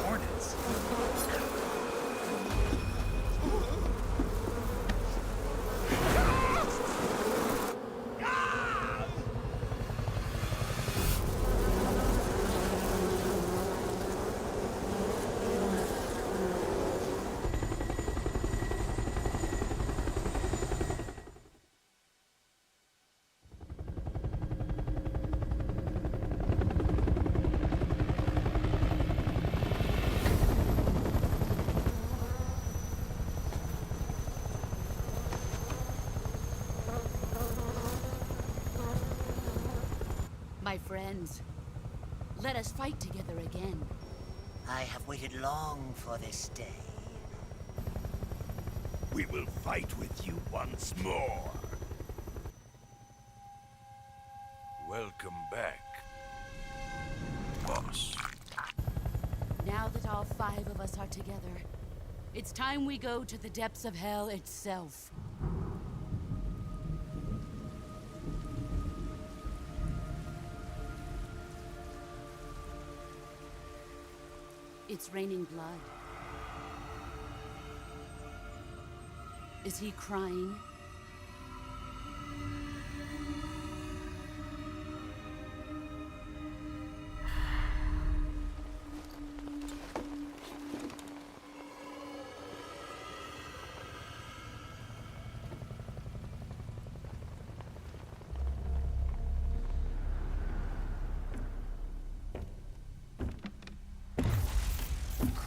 Hornets? My friends, let us fight together again. I have waited long for this day. We will fight with you once more. Welcome back, boss. Now that all 5 of us are together, it's time we go to the depths of hell itself. It's raining blood. Is he crying?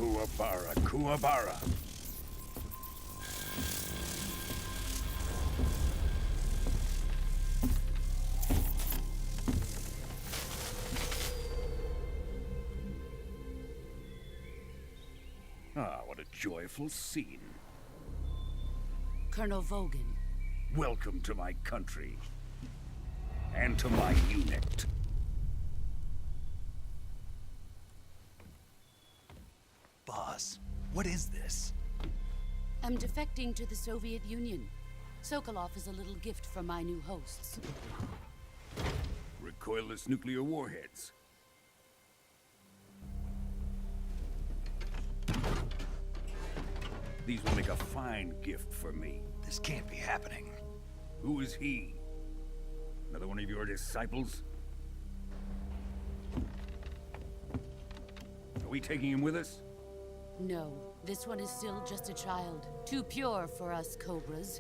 Kuwabara, Kuwabara. Ah, what a joyful scene. Colonel Vogan. Welcome to my country. And to my unit. Boss, what is this? I'm defecting to the Soviet Union. Sokolov is a little gift from my new hosts. Recoilless nuclear warheads. These will make a fine gift for me. This can't be happening. Who is he? Another one of your disciples? Are we taking him with us? No, this one is still just a child. Too pure for us Cobras.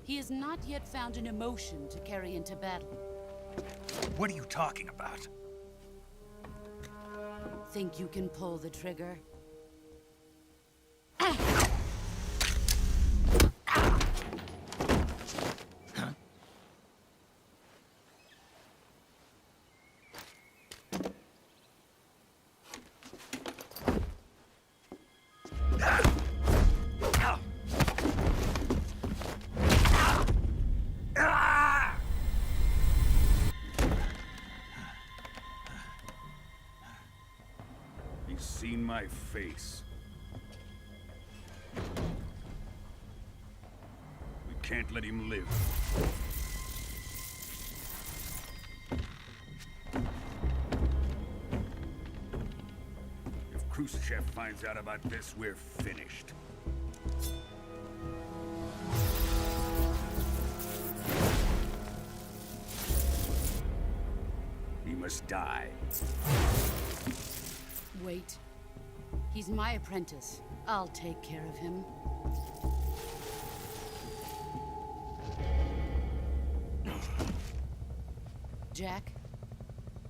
He has not yet found an emotion to carry into battle. What are you talking about? Think you can pull the trigger? He's seen my face. We can't let him live. If Khrushchev finds out about this, we're finished. He must die. Wait. He's my apprentice. I'll take care of him. Jack,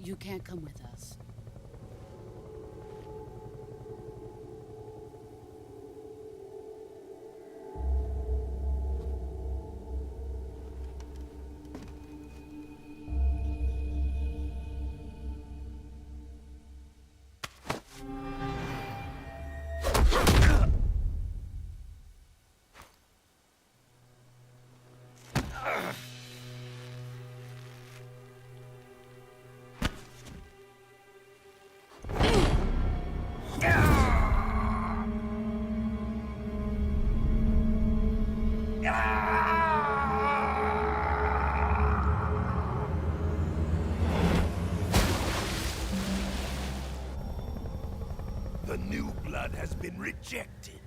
you can't come with us. The new blood has been rejected.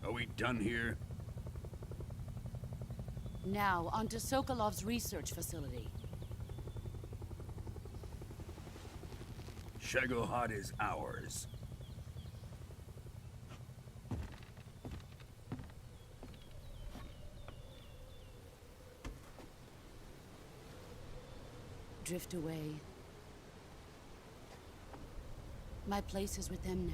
Are we done here? Now, onto Sokolov's research facility. Shagohod is ours. Drift away. My place is with them now.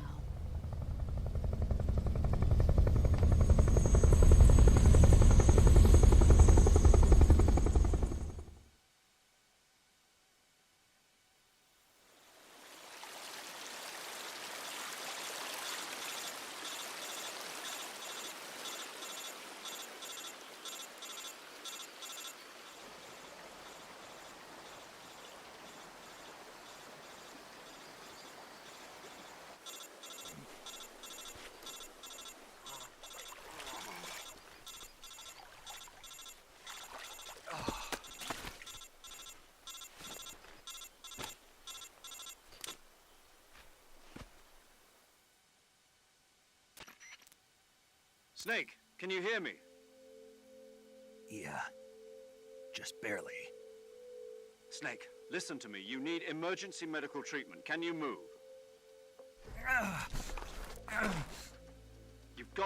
Snake, can you hear me? Yeah, just barely. Snake, listen to me. You need emergency medical treatment. Can you move?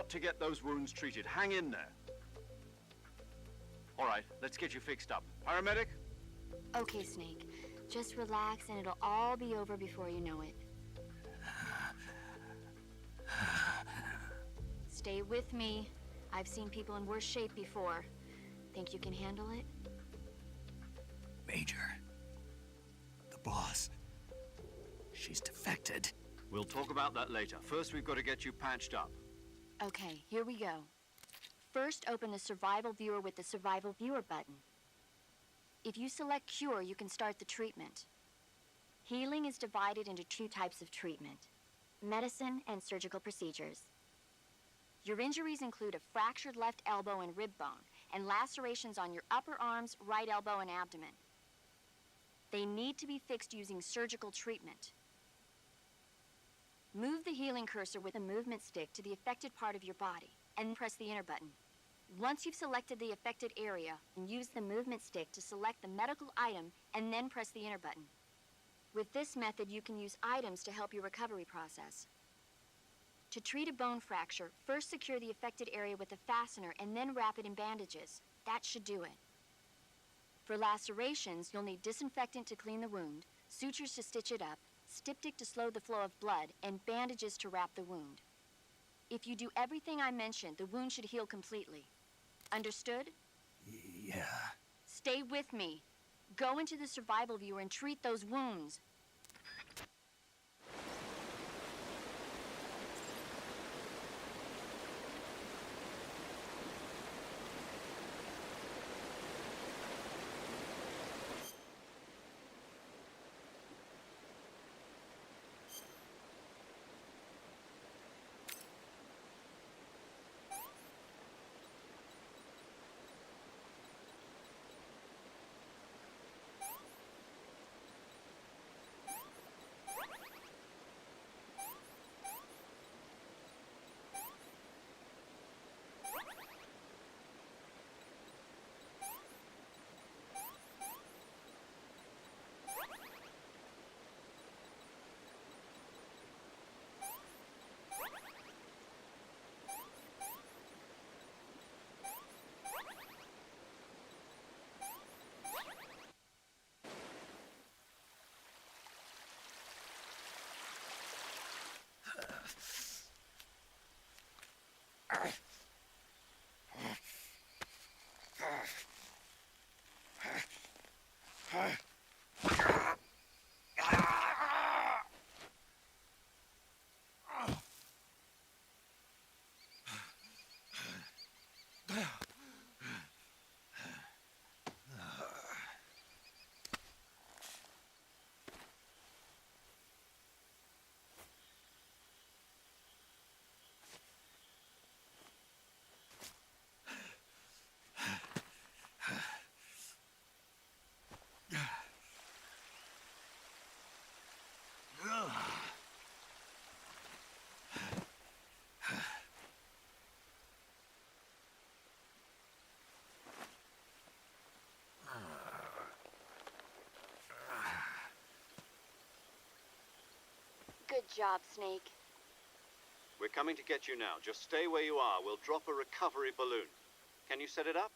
got to get those wounds treated. Hang in there. All right, let's get you fixed up. Paramedic? Okay, Snake. Just relax and it'll all be over before you know it. Stay with me. I've seen people in worse shape before. Think you can handle it? Major. The boss. She's defected. We'll talk about that later. First, we've got to get you patched up. Okay, here we go. First, open the Survival Viewer with the Survival Viewer button. If you select Cure, you can start the treatment. Healing is divided into two types of treatment: medicine and surgical procedures. Your injuries include a fractured left elbow and rib bone, and lacerations on your upper arms, right elbow, and abdomen. They need to be fixed using surgical treatment. Move the healing cursor with a movement stick to the affected part of your body, and press the enter button. Once you've selected the affected area, use the movement stick to select the medical item, and then press the enter button. With this method, you can use items to help your recovery process. To treat a bone fracture, first secure the affected area with a fastener and then wrap it in bandages. That should do it. For lacerations, you'll need disinfectant to clean the wound, sutures to stitch it up, styptic to slow the flow of blood, and bandages to wrap the wound. If you do everything I mentioned, the wound should heal completely. Understood? Yeah. Stay with me. Go into the Survival Viewer and treat those wounds. Good job, Snake. We're coming to get you now. Just stay where you are. We'll drop a recovery balloon. Can you set it up?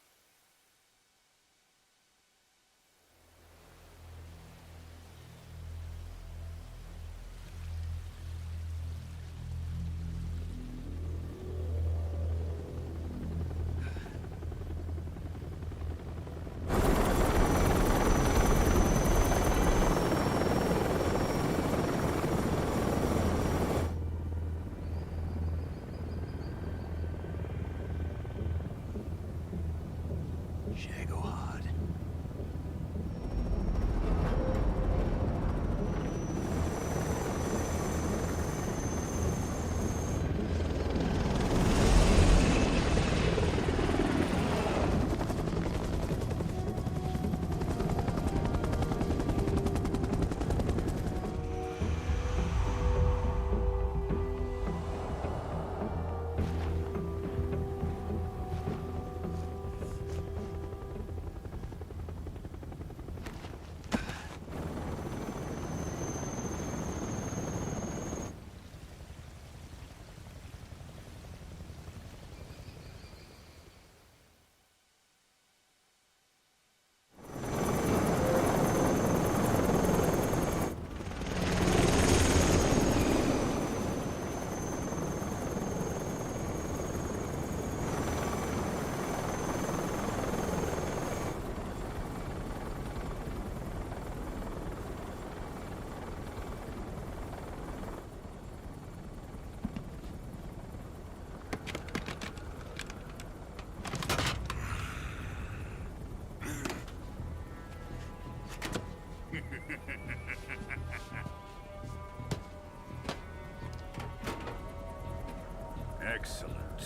Excellent.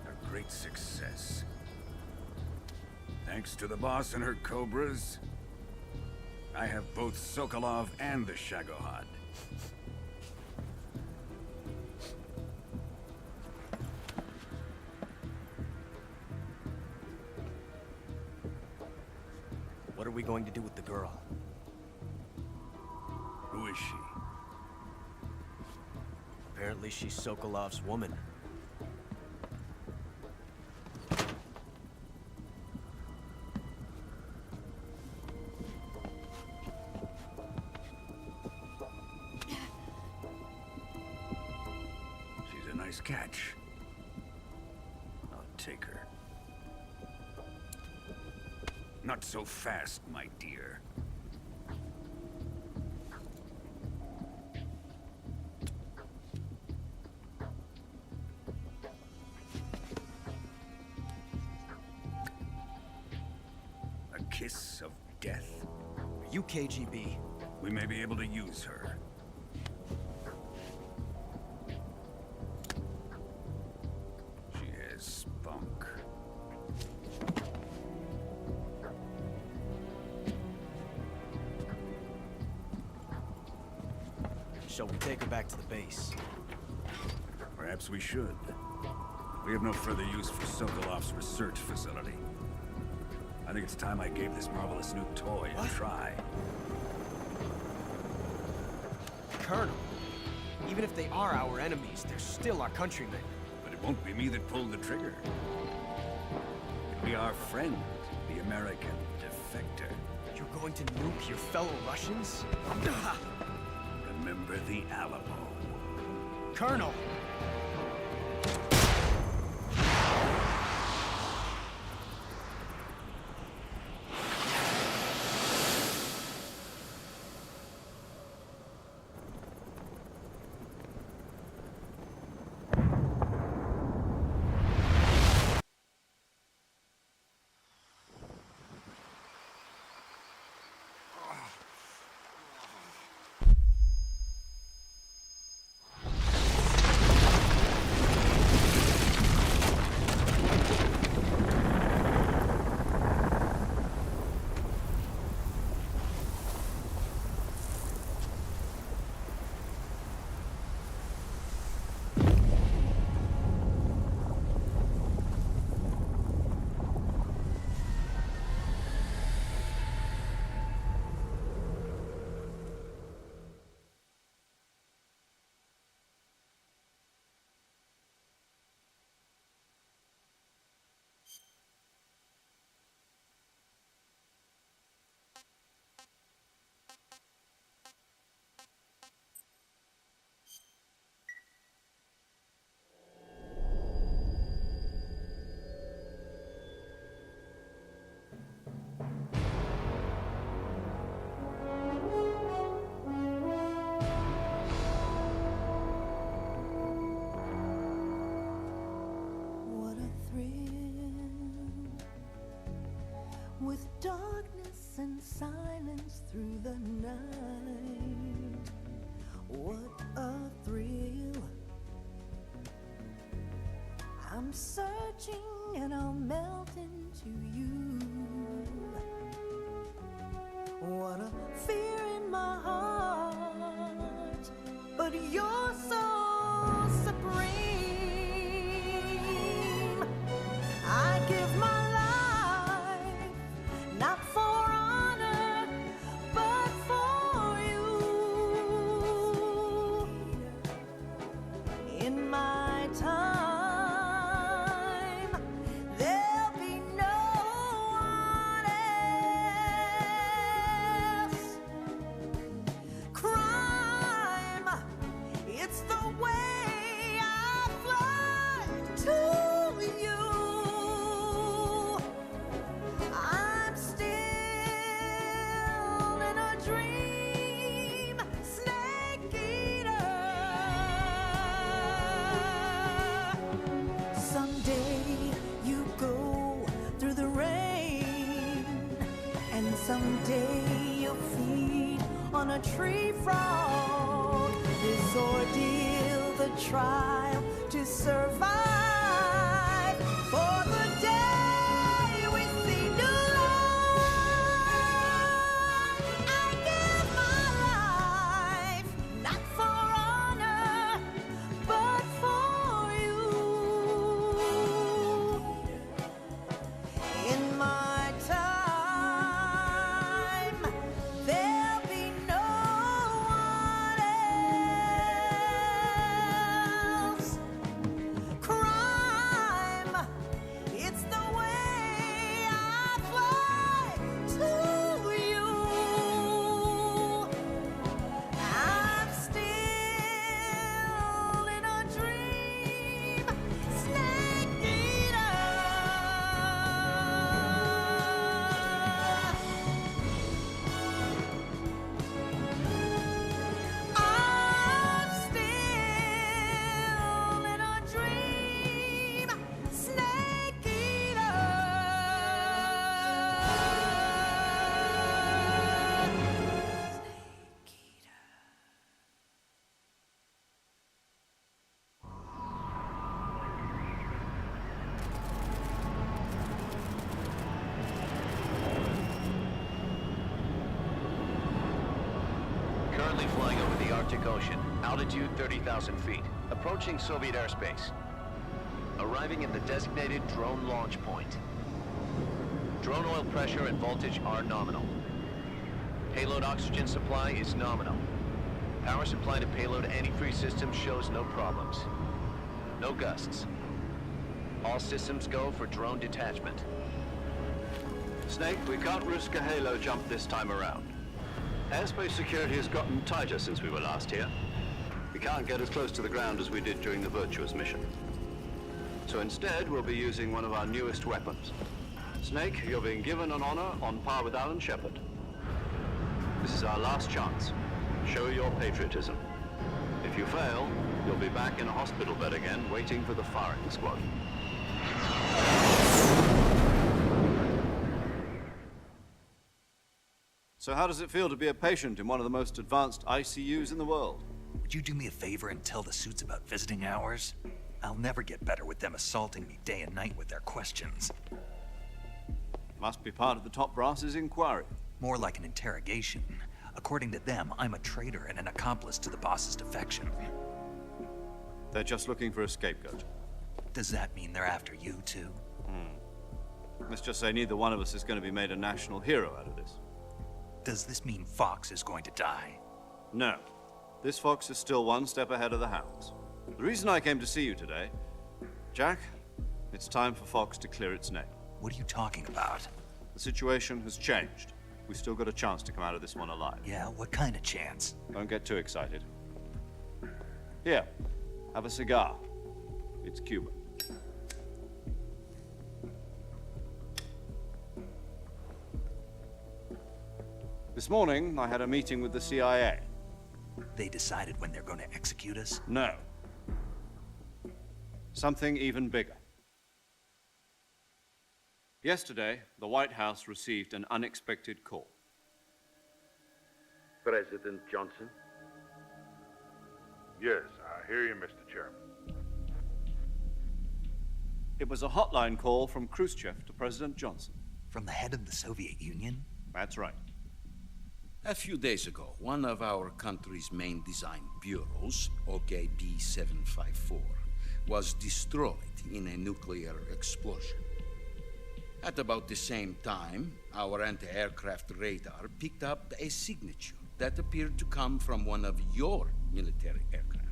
A great success. Thanks to the boss and her cobras, I have both Sokolov and the Shagohod. What are we going to do with the girl? Who is she? Apparently she's Sokolov's woman. She's a nice catch. I'll take her. Not so fast, my dear. A kiss of death. Are you KGB? We may be able to use her. She has spunk. Shall we take her back to the base? Perhaps we should. We have no further use for Sokolov's research facility. I think it's time I gave this marvelous new toy a try. Colonel, even if they are our enemies, they're still our countrymen. But it won't be me that pulled the trigger. It'll be our friend, the American defector. You're going to nuke your fellow Russians? Remember the Alamo. Colonel! With darkness and silence through the night, what a thrill. I'm searching and I'll melt into you. What a fear in my heart, but you're so supreme. I give my not for honor, but for you. In my time, there'll be no one else. Crime, it's the way I fly to you. Someday you'll feed on a tree frog. This ordeal, the trial to survive. For the day we see new life, I give my life, not for honor, but for you. In my time, there'll be no one else. Crime, it's the way I fly to you. I'm still in a dream, snake eater. I'm still in a dream, snake eater. Currently flying over the Arctic Ocean. Altitude 30,000 feet. Approaching Soviet airspace. Arriving at the designated drone launch point. Drone oil pressure and voltage are nominal. Payload oxygen supply is nominal. Power supply to payload antifreeze system shows no problems. No gusts. All systems go for drone detachment. Snake, we can't risk a halo jump this time around. Airspace security has gotten tighter since we were last here. We can't get as close to the ground as we did during the Virtuous mission. So instead, we'll be using one of our newest weapons. Snake, you're being given an honor on par with Alan Shepard. This is our last chance. Show your patriotism. If you fail, you'll be back in a hospital bed again, waiting for the firing squad. So how does it feel to be a patient in one of the most advanced ICUs in the world? Would you do me a favor and tell the suits about visiting hours? I'll never get better with them assaulting me day and night with their questions. Must be part of the top brass's inquiry. More like an interrogation. According to them, I'm a traitor and an accomplice to the boss's defection. They're just looking for a scapegoat. Does that mean they're after you, too? Let's just say neither one of us is going to be made a national hero out of this. Does this mean Fox is going to die? No. This fox is still one step ahead of the hounds. The reason I came to see you today, Jack, it's time for Fox to clear its name. What are you talking about? The situation has changed. We've still got a chance to come out of this one alive. Yeah, what kind of chance? Don't get too excited. Here, have a cigar. It's Cuban. This morning, I had a meeting with the CIA. They decided when they're going to execute us? No. Something even bigger. Yesterday, the White House received an unexpected call. President Johnson? Yes, I hear you, Mr. Chairman. It was a hotline call from Khrushchev to President Johnson. From the head of the Soviet Union? That's right. A few days ago, one of our country's main design bureaus, OKB-754, was destroyed in a nuclear explosion. At about the same time, our anti-aircraft radar picked up a signature that appeared to come from one of your military aircraft.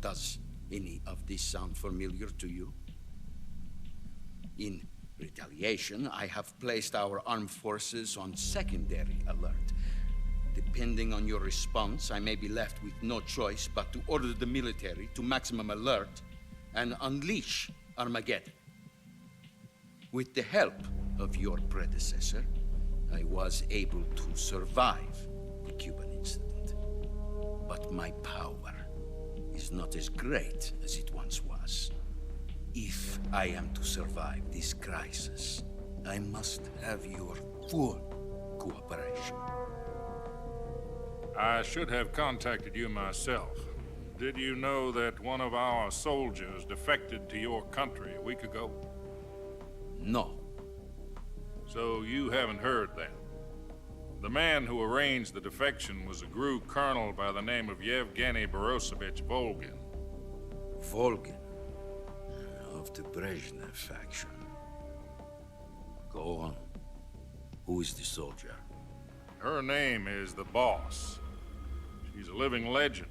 Does any of this sound familiar to you? In retaliation, I have placed our armed forces on secondary alert. Depending on your response, I may be left with no choice but to order the military to maximum alert and unleash Armageddon. With the help of your predecessor, I was able to survive the Cuban incident. But my power is not as great as it once was. If I am to survive this crisis, I must have your full cooperation. I should have contacted you myself. Did you know that one of our soldiers defected to your country a week ago? No. So you haven't heard then. The man who arranged the defection was a GRU colonel by the name of Yevgeny Borosovich Volgin. Volgin. Of the Brezhnev faction. Go on. Who is the soldier? Her name is the Boss. She's a living legend.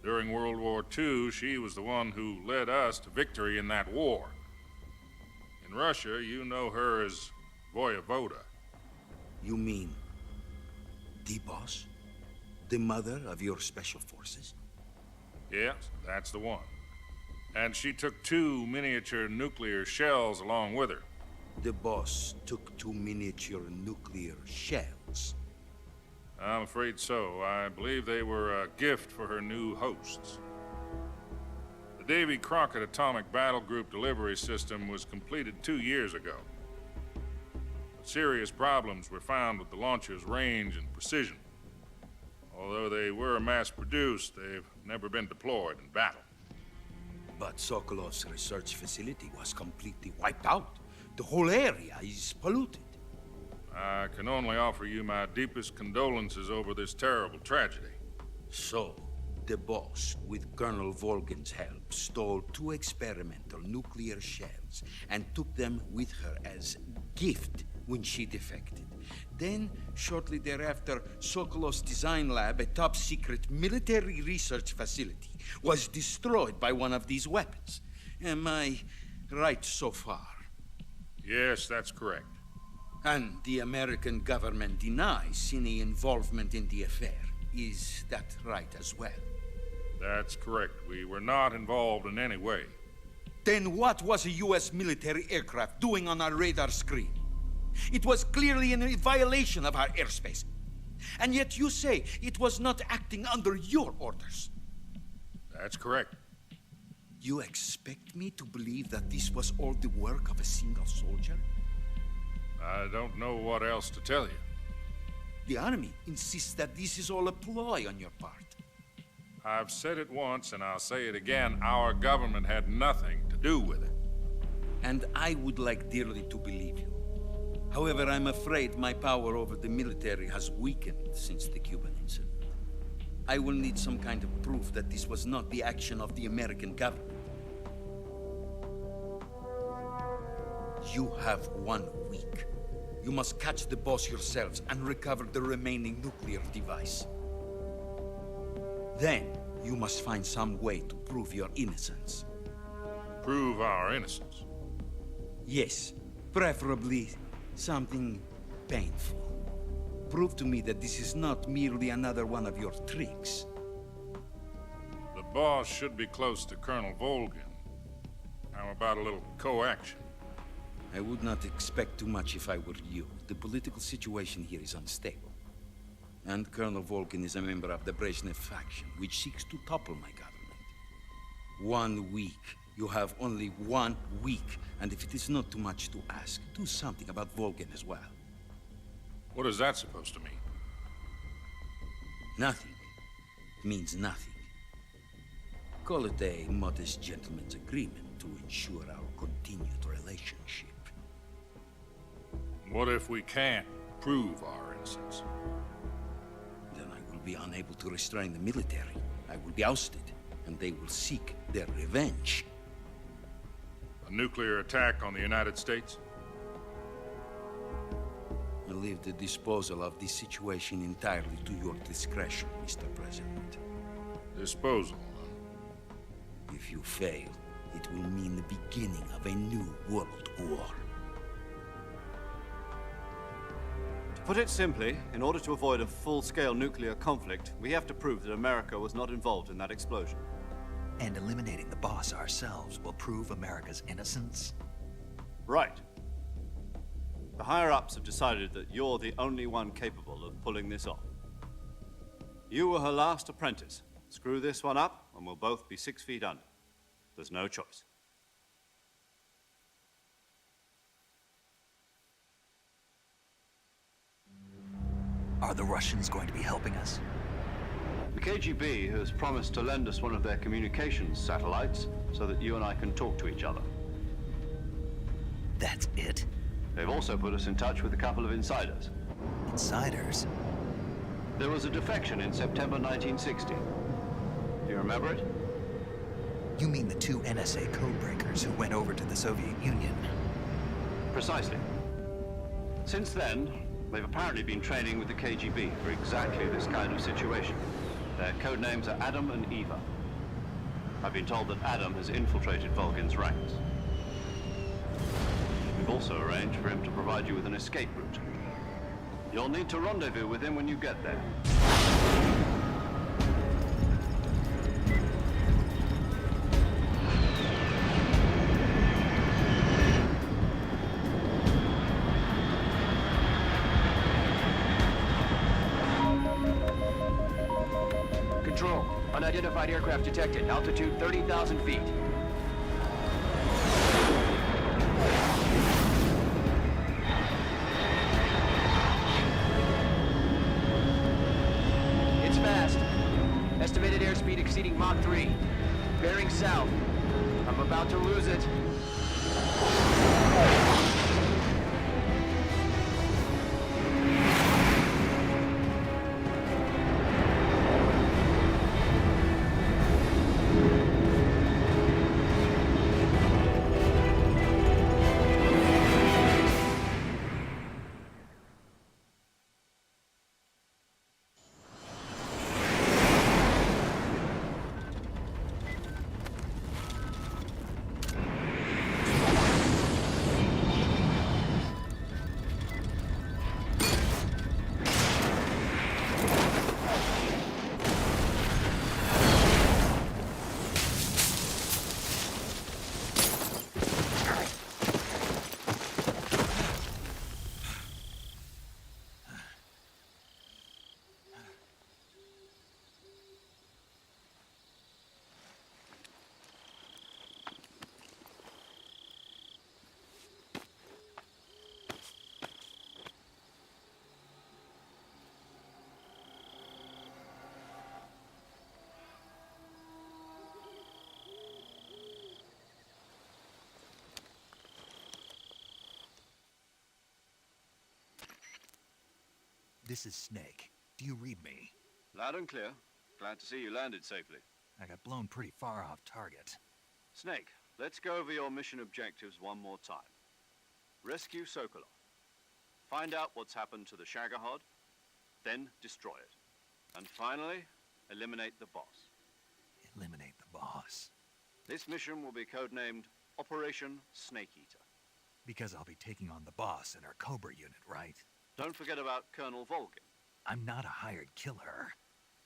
During World War II, she was the one who led us to victory in that war. In Russia, you know her as Voyevoda. You mean the Boss? The mother of your special forces? Yes, that's the one. And she took 2 miniature nuclear shells along with her. The Boss took 2 miniature nuclear shells? I'm afraid so. I believe they were a gift for her new hosts. The Davy Crockett Atomic Battle Group delivery system was completed 2 years ago. But serious problems were found with the launcher's range and precision. Although they were mass-produced, they've never been deployed in battle. But Sokolov's research facility was completely wiped out. The whole area is polluted. I can only offer you my deepest condolences over this terrible tragedy. So, the Boss, with Colonel Volgin's help, stole 2 experimental nuclear shells and took them with her as gift when she defected. Then, shortly thereafter, Sokolov's design lab, a top-secret military research facility, was destroyed by one of these weapons. Am I right so far? Yes, that's correct. And the American government denies any involvement in the affair. Is that right as well? That's correct. We were not involved in any way. Then what was a U.S. military aircraft doing on our radar screen? It was clearly in violation of our airspace. And yet you say it was not acting under your orders. That's correct. You expect me to believe that this was all the work of a single soldier? I don't know what else to tell you. The Army insists that this is all a ploy on your part. I've said it once, and I'll say it again. Our government had nothing to do with it. And I would like dearly to believe you. However, I'm afraid my power over the military has weakened since the Cuban incident. I will need some kind of proof that this was not the action of the American government. You have 1 week. You must catch the Boss yourselves and recover the remaining nuclear device. Then, you must find some way to prove your innocence. Prove our innocence? Yes, preferably something painful. Prove to me that this is not merely another one of your tricks. The Boss should be close to Colonel Volgin. How about a little co-action? I would not expect too much if I were you. The political situation here is unstable. And Colonel Volgin is a member of the Brezhnev faction, which seeks to topple my government. 1 week. You have only 1 week. And if it is not too much to ask, do something about Volgin as well. What is that supposed to mean? Nothing. It means nothing. Call it a modest gentleman's agreement to ensure our continued relationship. What if we can't prove our innocence? Then I will be unable to restrain the military. I will be ousted, and they will seek their revenge. A nuclear attack on the United States? I leave the disposal of this situation entirely to your discretion, Mr. President. Disposal? If you fail, it will mean the beginning of a new world war. To put it simply, in order to avoid a full-scale nuclear conflict, we have to prove that America was not involved in that explosion. And eliminating the Boss ourselves will prove America's innocence? Right. The higher-ups have decided that you're the only one capable of pulling this off. You were her last apprentice. Screw this one up, and we'll both be 6 feet under. There's no choice. Are the Russians going to be helping us? The KGB has promised to lend us one of their communications satellites so that you and I can talk to each other. That's it? They've also put us in touch with a couple of insiders. Insiders? There was a defection in September 1960. Do you remember it? You mean the two NSA codebreakers who went over to the Soviet Union? Precisely. Since then, they've apparently been training with the KGB for exactly this kind of situation. Their code names are Adam and Eva. I've been told that Adam has infiltrated Volgin's ranks. We've also arranged for him to provide you with an escape route. You'll need to rendezvous with him when you get there. Control, unidentified aircraft detected. Altitude 30,000 feet. It's fast. Estimated airspeed exceeding Mach 3. Bearing south. I'm about to lose it. This is Snake. Do you read me? Loud and clear. Glad to see you landed safely. I got blown pretty far off target. Snake, let's go over your mission objectives one more time. Rescue Sokolov. Find out what's happened to the Shagohod, then destroy it. And finally, eliminate the boss. Eliminate the boss? This mission will be codenamed Operation Snake Eater. Because I'll be taking on the boss in our Cobra unit, right? Don't forget about Colonel Volgin. I'm not a hired killer.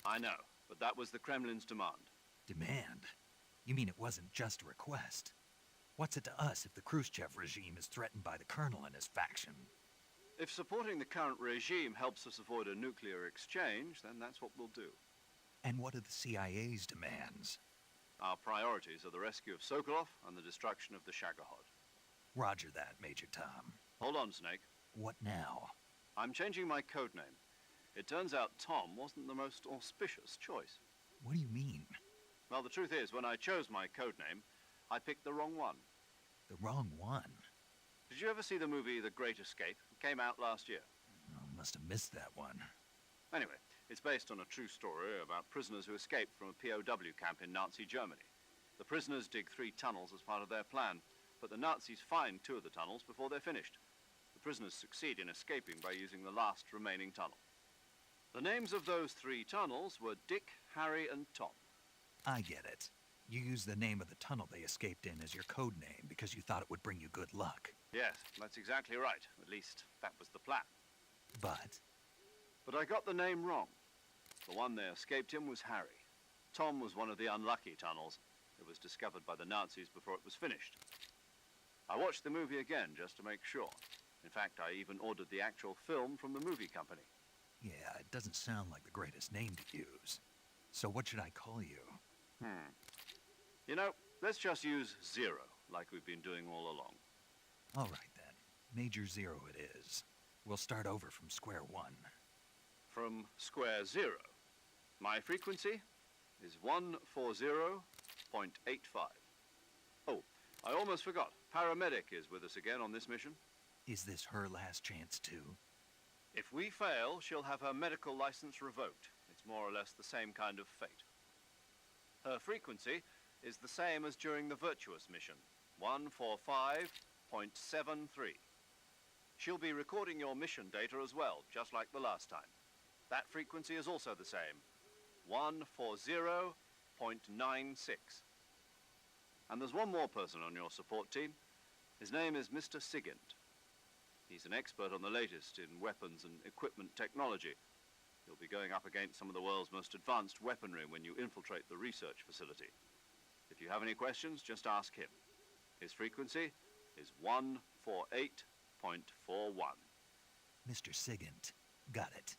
I know, but that was the Kremlin's demand. Demand? You mean it wasn't just a request? What's it to us if the Khrushchev regime is threatened by the Colonel and his faction? If supporting the current regime helps us avoid a nuclear exchange, then that's what we'll do. And what are the CIA's demands? Our priorities are the rescue of Sokolov and the destruction of the Shagohod. Roger that, Major Tom. Hold on, Snake. What now? I'm changing my codename. It turns out Tom wasn't the most auspicious choice. What do you mean? Well, the truth is, when I chose my codename, I picked the wrong one. The wrong one? Did you ever see the movie The Great Escape? It came out last year. Oh, must have missed that one. Anyway, it's based on a true story about prisoners who escaped from a POW camp in Nazi Germany. The prisoners dig 3 tunnels as part of their plan, but the Nazis find 2 of the tunnels before they're finished. The prisoners succeed in escaping by using the last remaining tunnel. The names of those 3 tunnels were Dick, Harry, and Tom. I get it. You used the name of the tunnel they escaped in as your code name because you thought it would bring you good luck. Yes, that's exactly right. At least, that was the plan. But I got the name wrong. The one they escaped in was Harry. Tom was one of the unlucky tunnels. It was discovered by the Nazis before it was finished. I watched the movie again just to make sure. In fact, I even ordered the actual film from the movie company. yeah, it doesn't sound like the greatest name to use. So what should I call you? You know, let's just use Zero, like we've been doing all along. All right, then. Major Zero it is. We'll start over from square one. From square zero. My frequency is 140.85. Oh, I almost forgot. Paramedic is with us again on this mission. Is this her last chance, too? If we fail, she'll have her medical license revoked. It's more or less the same kind of fate. Her frequency is the same as during the Virtuous mission, 145.73. She'll be recording your mission data as well, just like the last time. That frequency is also the same, 140.96. And there's one more person on your support team. His name is Mr. Sigint. He's an expert on the latest in weapons and equipment technology. You'll be going up against some of the world's most advanced weaponry when you infiltrate the research facility. If you have any questions, just ask him. His frequency is 148.41. Mr. Sigint. Got it.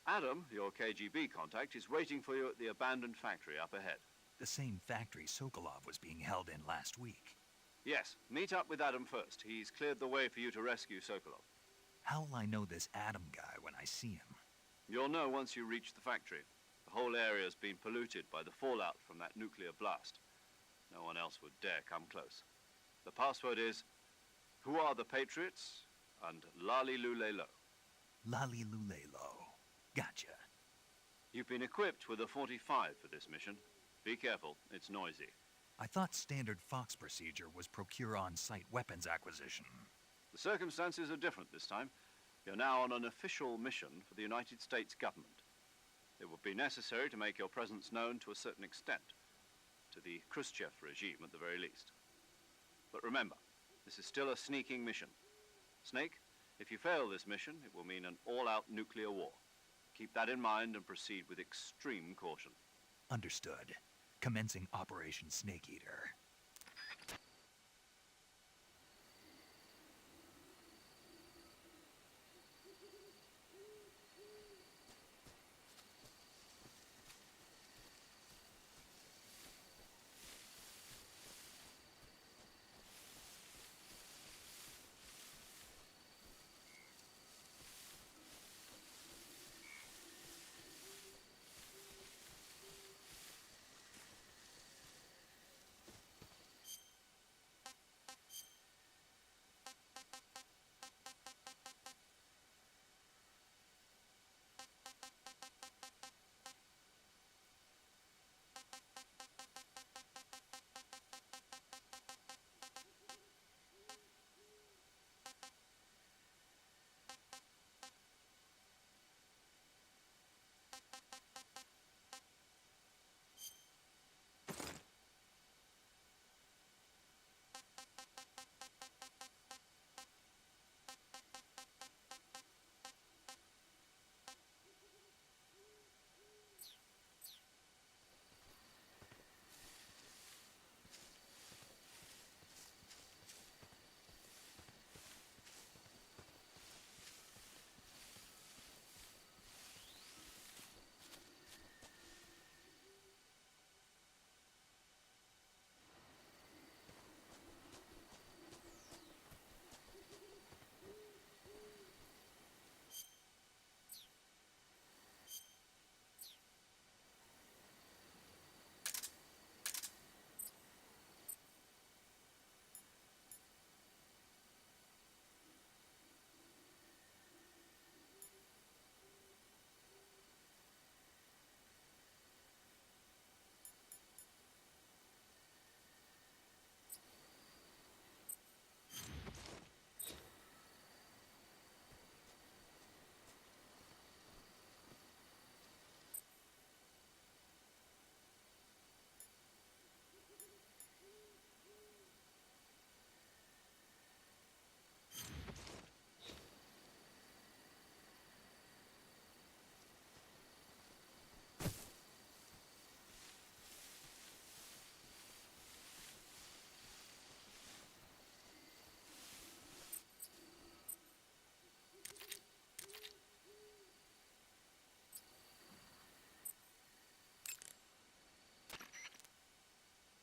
Adam, your KGB contact, is waiting for you at the abandoned factory up ahead. The same factory Sokolov was being held in last week. Yes, meet up with Adam first. He's cleared the way for you to rescue Sokolov. How will I know this Adam guy when I see him? You'll know once you reach the factory. The whole area's been polluted by the fallout from that nuclear blast. No one else would dare come close. The password is, who are the Patriots? And Lali Lule Lo. Lali Lule Lo. Gotcha. You've been equipped with a 45 for this mission. Be careful, it's noisy. I thought standard Fox procedure was procure on-site weapons acquisition. The circumstances are different this time. You're now on an official mission for the United States government. It would be necessary to make your presence known to a certain extent, to the Khrushchev regime at the very least. But remember, this is still a sneaking mission. Snake, if you fail this mission, it will mean an all-out nuclear war. Keep that in mind and proceed with extreme caution. Understood. Commencing Operation Snake Eater.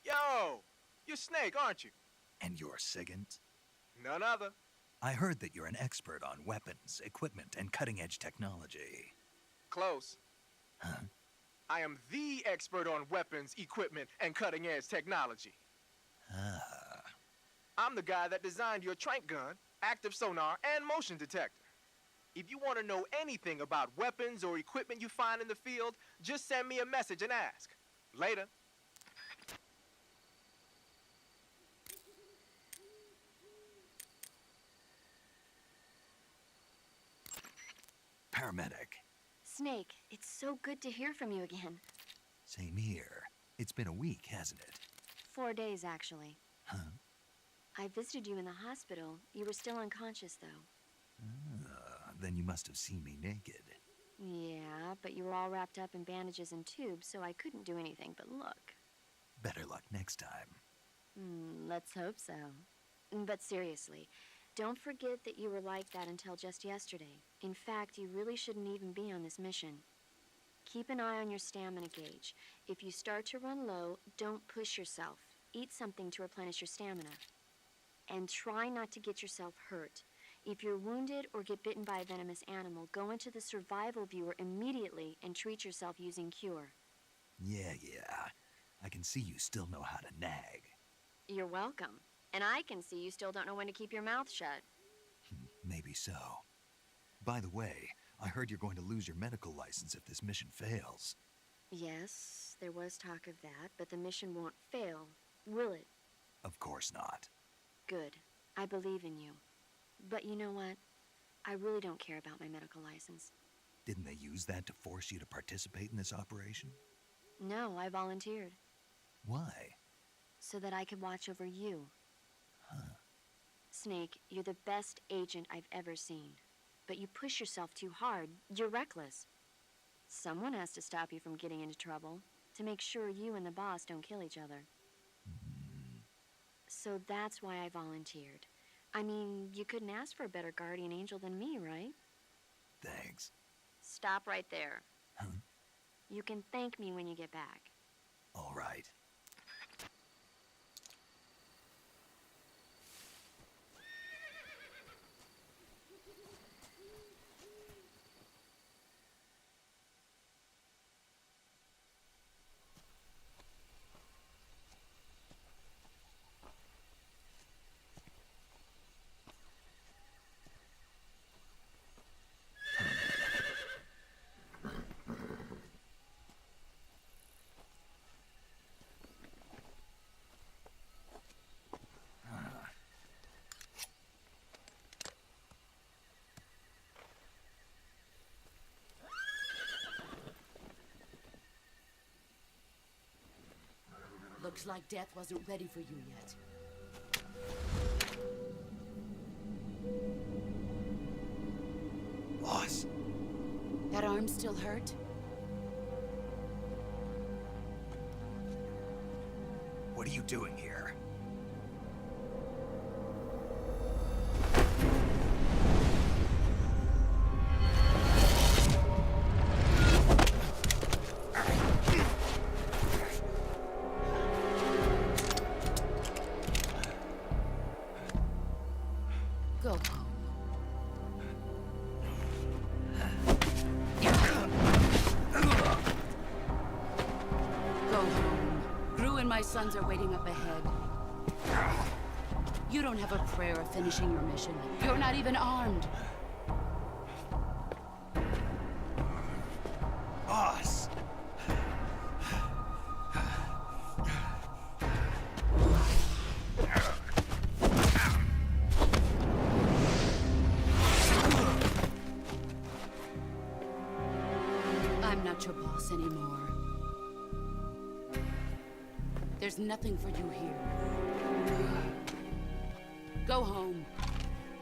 Yo! You're Snake, aren't you? And you're Sigint? None other. I heard that you're an expert on weapons, equipment, and cutting-edge technology. Close. Huh? I am the expert on weapons, equipment, and cutting-edge technology. Ah. I'm the guy that designed your trank gun, active sonar, and motion detector. If you want to know anything about weapons or equipment you find in the field, just send me a message and ask. Later. Paramedic. Snake, it's so good to hear from you again. Same here. It's been a week, hasn't it? 4 days, actually. Huh? I visited you in the hospital. You were still unconscious, though. Then you must have seen me naked. Yeah, but you were all wrapped up in bandages and tubes, so I couldn't do anything but look. Better luck next time. Let's hope so. But seriously, don't forget that you were like that until just yesterday. In fact, you really shouldn't even be on this mission. Keep an eye on your stamina gauge. If you start to run low, don't push yourself. Eat something to replenish your stamina. And try not to get yourself hurt. If you're wounded or get bitten by a venomous animal, go into the survival viewer immediately and treat yourself using Cure. Yeah. I can see you still know how to nag. You're welcome. And I can see you still don't know when to keep your mouth shut. Maybe so. By the way, I heard you're going to lose your medical license if this mission fails. Yes, there was talk of that, but the mission won't fail, will it? Of course not. Good. I believe in you. But you know what? I really don't care about my medical license. Didn't they use that to force you to participate in this operation? No, I volunteered. Why? So that I could watch over you. Huh. Snake, you're the best agent I've ever seen. But you push yourself too hard. You're reckless. Someone has to stop you from getting into trouble, to make sure you and the boss don't kill each other. So that's why I volunteered. I mean, you couldn't ask for a better guardian angel than me, right? Thanks. Stop right there. Huh? You can thank me when you get back. All right. Looks like death wasn't ready for you yet. Boss. That arm still hurt? What are you doing here? Go home. Go home. Gru and my sons are waiting up ahead. You don't have a prayer of finishing your mission. You're not even armed. Boss! I'm not your boss anymore. There's nothing for you here. Go home.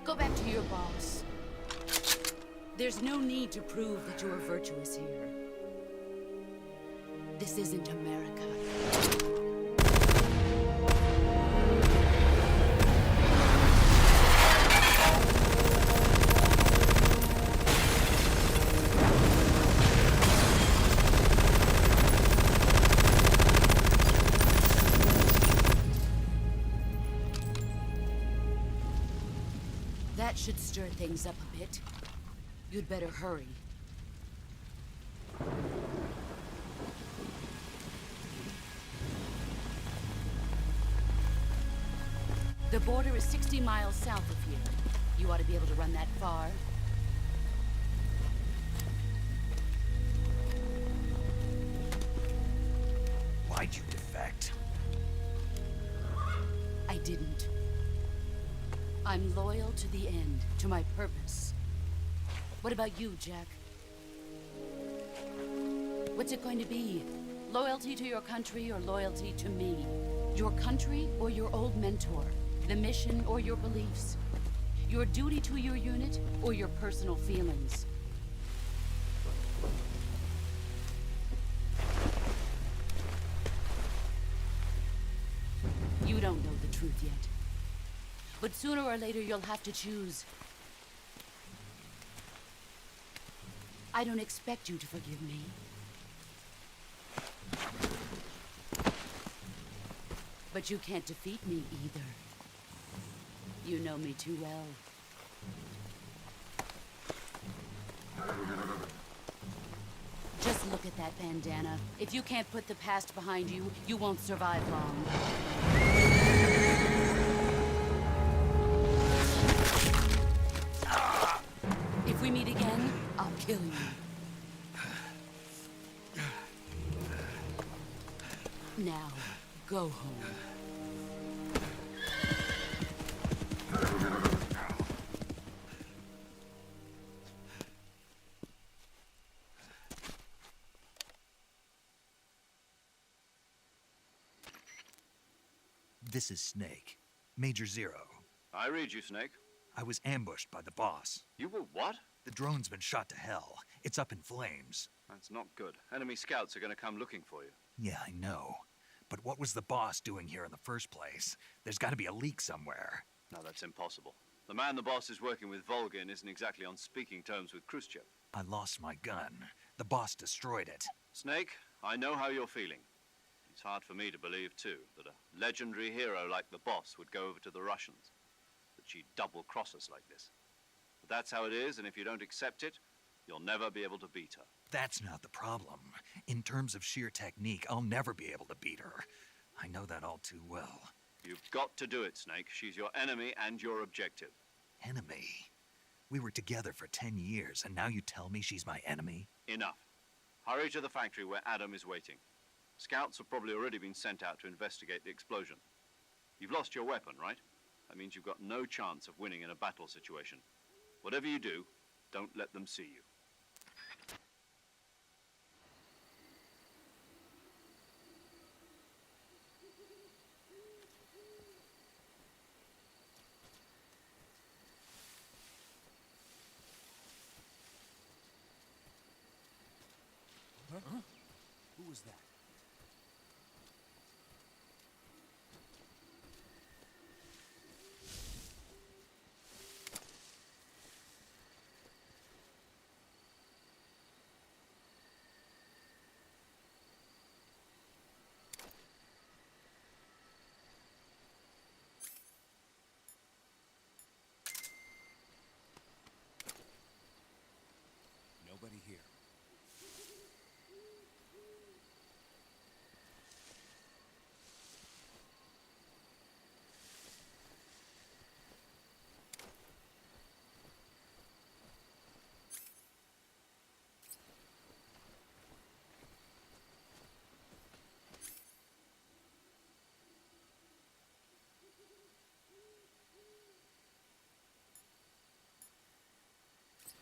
Go back to your boss. There's no need to prove that you are virtuous here. This isn't America. That should stir things up a bit. You'd better hurry. The border is 60 miles south of here. You ought to be able to run that far. Why'd you defect? I didn't. I'm loyal to the end, to my purpose. What about you, Jack? What's it going to be? Loyalty to your country or loyalty to me? Your country or your old mentor? The mission or your beliefs? Your duty to your unit or your personal feelings? You don't know the truth yet. But sooner or later you'll have to choose. I don't expect you to forgive me. But you can't defeat me either. You know me too well. Just look at that bandana. If you can't put the past behind you, you won't survive long. If we meet again, I'll kill you. Now, go home. This is Snake. Major Zero. I read you, Snake. I was ambushed by the boss. You were what? The drone's been shot to hell. It's up in flames. That's not good. Enemy scouts are going to come looking for you. Yeah, I know. But what was the boss doing here in the first place? There's got to be a leak somewhere. No, that's impossible. The man the boss is working with, Volgin, isn't exactly on speaking terms with Khrushchev. I lost my gun. The boss destroyed it. Snake, I know how you're feeling. It's hard for me to believe, too, that a legendary hero like the boss would go over to the Russians. That she'd double-cross us like this. But that's how it is, and if you don't accept it, you'll never be able to beat her. That's not the problem. In terms of sheer technique, I'll never be able to beat her. I know that all too well. You've got to do it, Snake. She's your enemy and your objective. Enemy? We were together for 10 years, and now you tell me she's my enemy? Enough. Hurry to the factory where Adam is waiting. Scouts have probably already been sent out to investigate the explosion. You've lost your weapon, right? That means you've got no chance of winning in a battle situation. Whatever you do, don't let them see you. Huh? Who was that? Nobody here.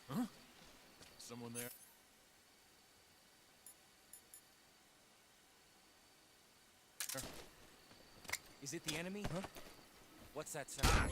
Huh? Someone there? Is it the enemy? Huh? What's that sound?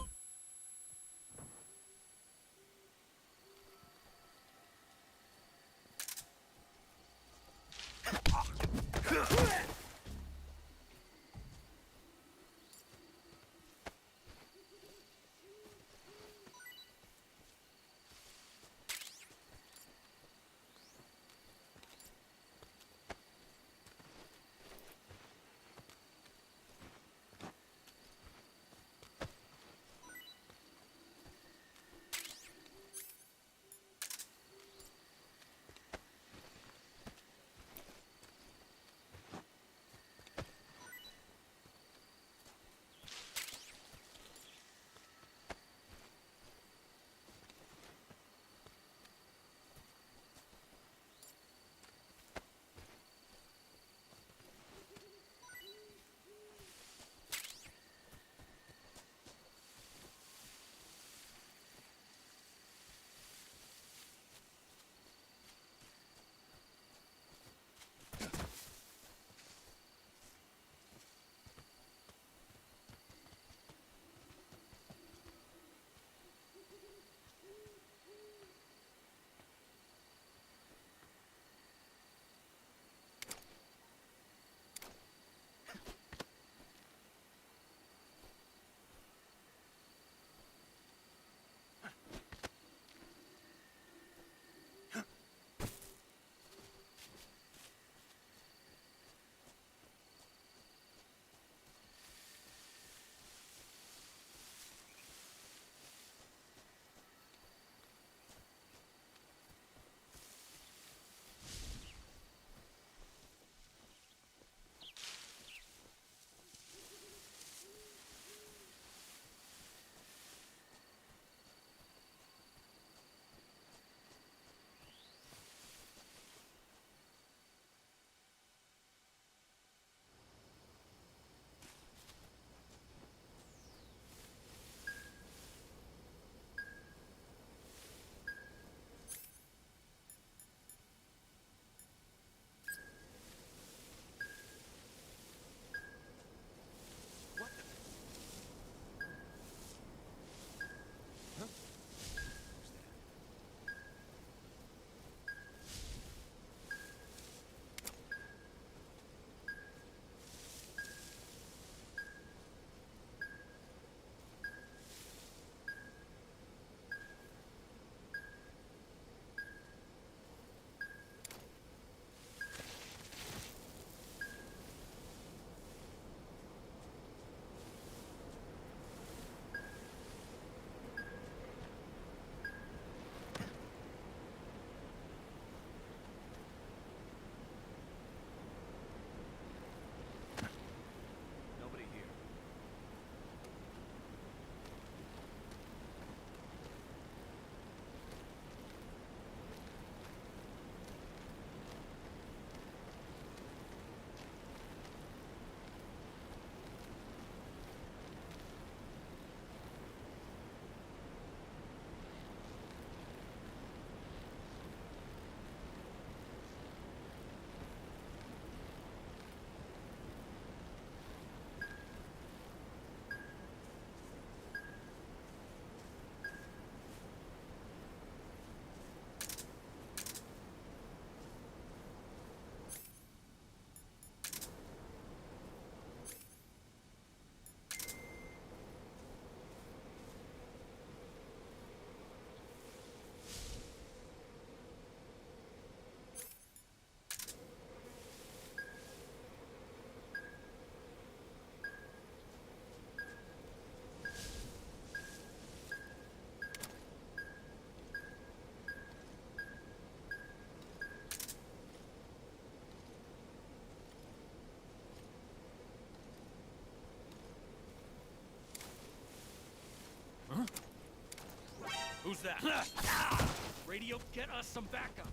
Who's that? Radio, get us some backup.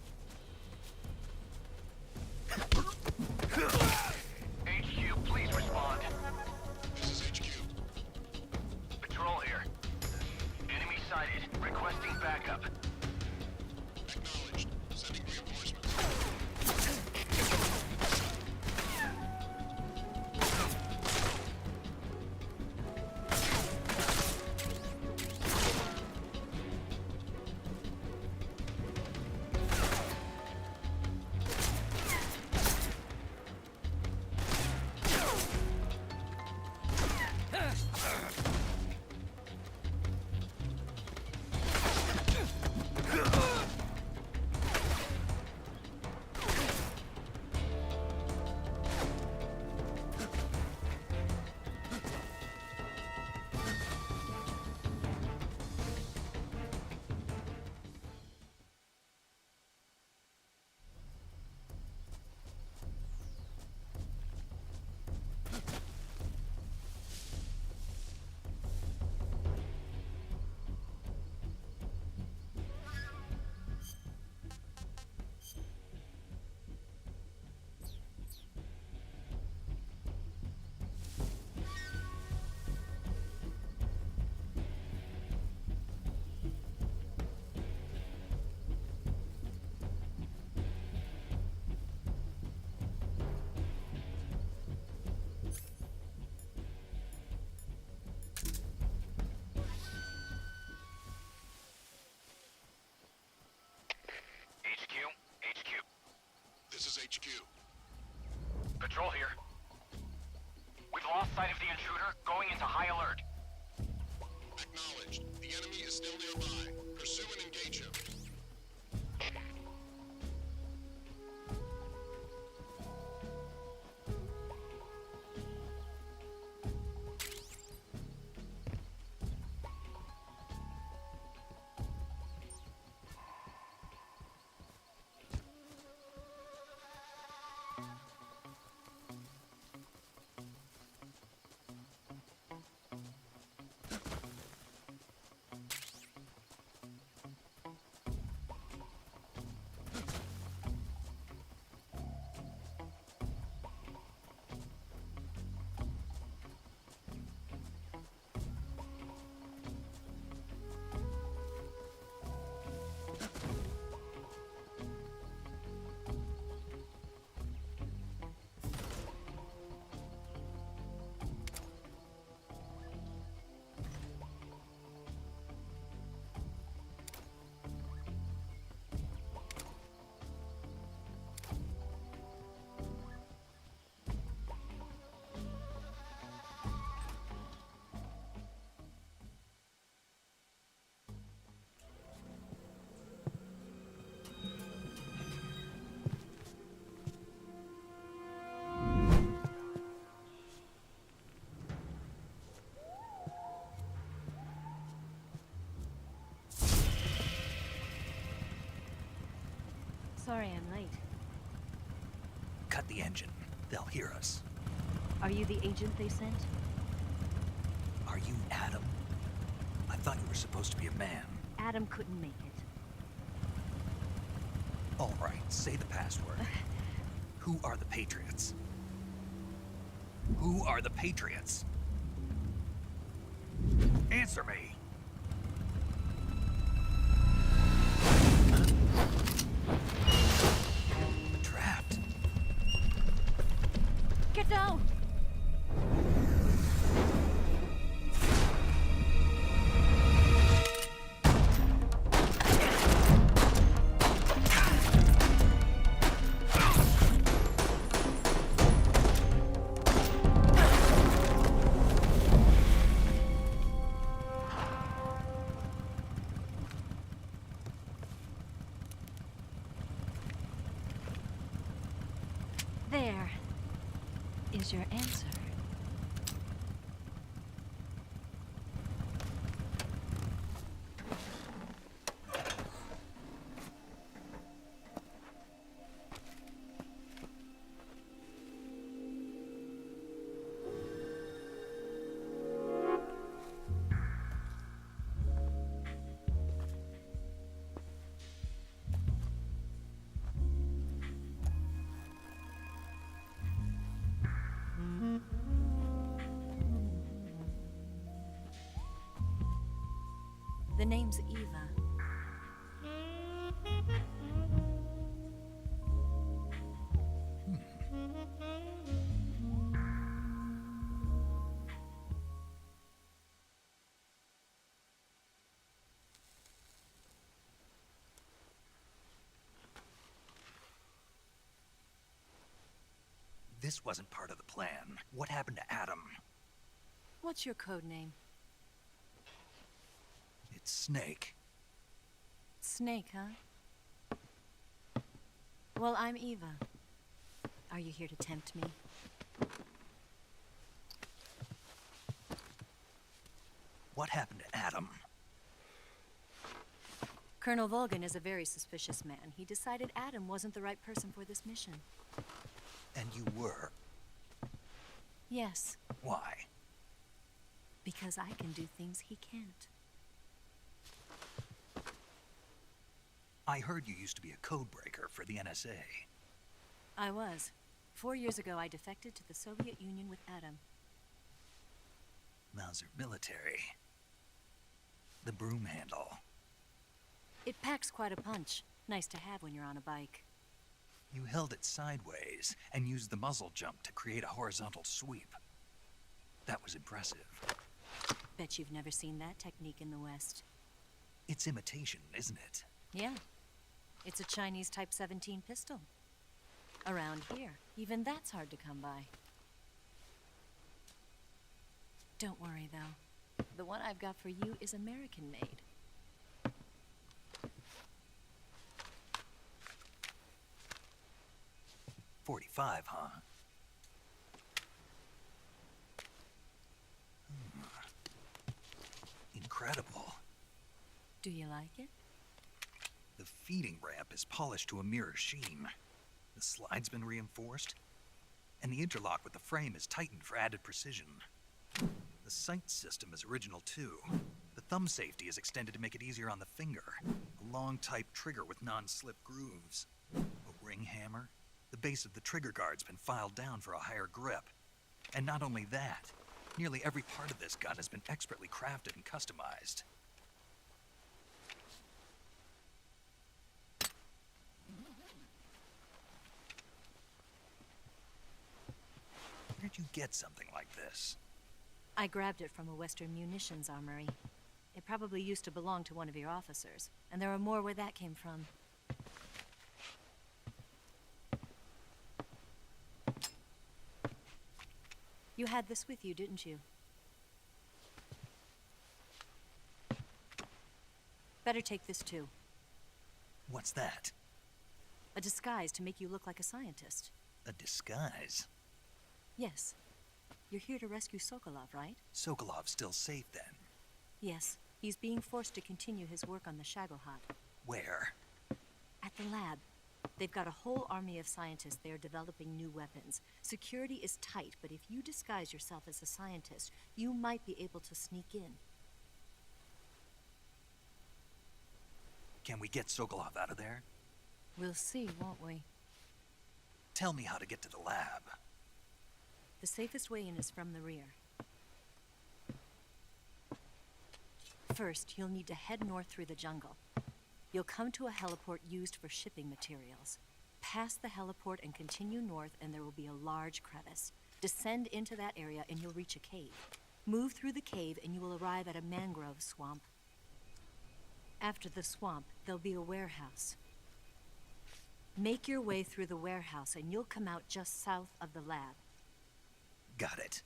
HQ, please respond. This is HQ. Patrol here. Enemy sighted. Requesting backup. Acknowledged. Sending reinforcements. This is HQ. Patrol here. We've lost sight of the intruder, going into high alert. Acknowledged. The enemy is still nearby. Pursue and engage him. Sorry I'm late. Cut the engine. They'll hear us. Are you the agent they sent? Are you Adam? I thought you were supposed to be a man. Adam couldn't make it. All right, say the password. Who are the Patriots? Who are the Patriots? Answer me! Trapped. Get down! There is your answer. The name's Eva. This wasn't part of the plan. What happened to Adam? What's your code name? It's Snake. Snake, huh? Well, I'm Eva. Are you here to tempt me? What happened to Adam? Colonel Volgan is a very suspicious man. He decided Adam wasn't the right person for this mission. And you were? Yes. Why? Because I can do things he can't. I heard you used to be a codebreaker for the NSA. I was. 4 years ago, I defected to the Soviet Union with Adam. Mauser military. The broom handle. It packs quite a punch. Nice to have when you're on a bike. You held it sideways and used the muzzle jump to create a horizontal sweep. That was impressive. Bet you've never seen that technique in the West. It's imitation, isn't it? Yeah. It's a Chinese Type 17 pistol. Around here, even that's hard to come by. Don't worry, though. The one I've got for you is American-made. .45, huh? Incredible. Do you like it? The feeding ramp is polished to a mirror sheen. The slide's been reinforced, and the interlock with the frame is tightened for added precision. The sight system is original too. The thumb safety is extended to make it easier on the finger. A long type trigger with non-slip grooves. A ring hammer. The base of the trigger guard's been filed down for a higher grip. And not only that, nearly every part of this gun has been expertly crafted and customized. Where'd you get something like this? I grabbed it from a Western munitions armory. It probably used to belong to one of your officers, and there are more where that came from. You had this with you, didn't you? Better take this too. What's that? A disguise to make you look like a scientist. A disguise? Yes. You're here to rescue Sokolov, right? Sokolov's still safe then? Yes. He's being forced to continue his work on the Shagohod. Where? At the lab. They've got a whole army of scientists there developing new weapons. Security is tight, but if you disguise yourself as a scientist, you might be able to sneak in. Can we get Sokolov out of there? We'll see, won't we? Tell me how to get to the lab. The safest way in is from the rear. First, you'll need to head north through the jungle. You'll come to a heliport used for shipping materials. Pass the heliport and continue north, and there will be a large crevice. Descend into that area and you'll reach a cave. Move through the cave and you will arrive at a mangrove swamp. After the swamp, there'll be a warehouse. Make your way through the warehouse and you'll come out just south of the lab. Got it.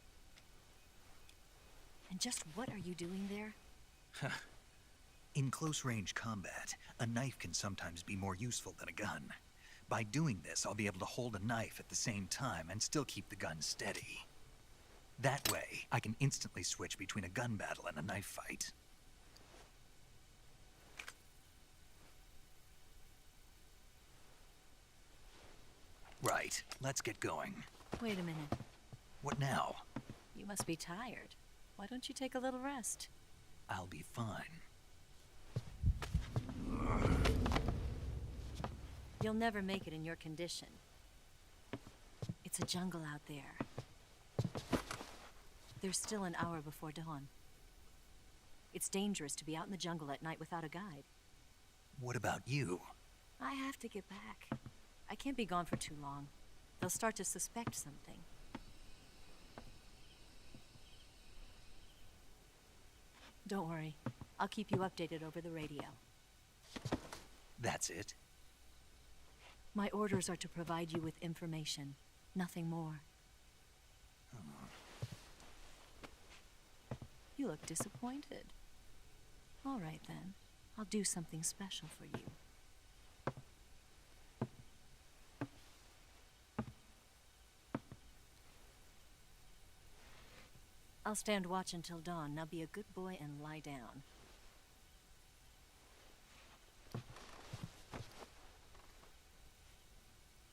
And just what are you doing there? In close-range combat, a knife can sometimes be more useful than a gun. By doing this, I'll be able to hold a knife at the same time and still keep the gun steady. That way, I can instantly switch between a gun battle and a knife fight. Right, let's get going. Wait a minute. What now? You must be tired. Why don't you take a little rest? I'll be fine. You'll never make it in your condition. It's a jungle out there. There's still an hour before dawn. It's dangerous to be out in the jungle at night without a guide. What about you? I have to get back. I can't be gone for too long. They'll start to suspect something. Don't worry. I'll keep you updated over the radio. That's it? My orders are to provide you with information, nothing more. You look disappointed. All right, then. I'll do something special for you. I'll stand watch until dawn. Now be a good boy and lie down.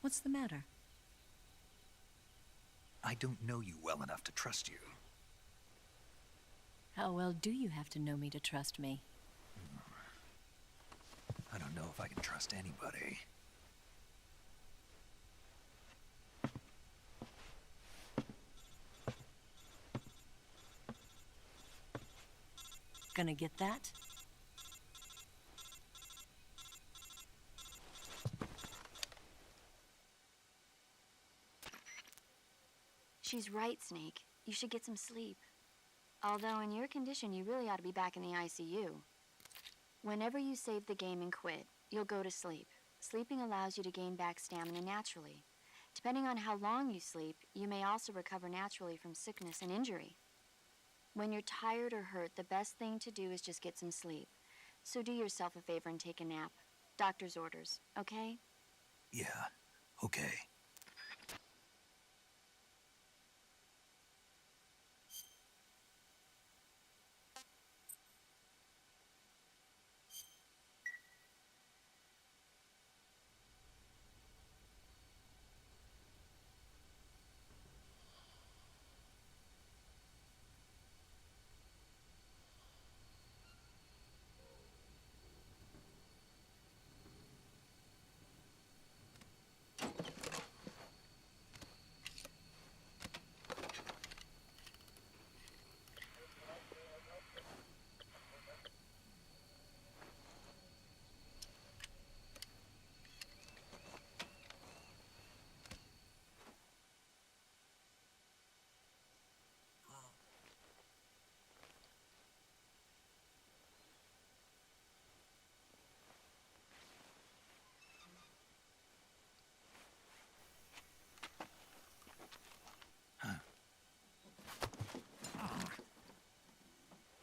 What's the matter? I don't know you well enough to trust you. How well do you have to know me to trust me? I don't know if I can trust anybody. Gonna get that? She's right, Snake. You should get some sleep. Although in your condition, you really ought to be back in the ICU. Whenever you save the game and quit, you'll go to sleep. Sleeping allows you to gain back stamina naturally. Depending on how long you sleep, you may also recover naturally from sickness and injury. When you're tired or hurt, the best thing to do is just get some sleep. So do yourself a favor and take a nap. Doctor's orders, okay? Yeah, okay.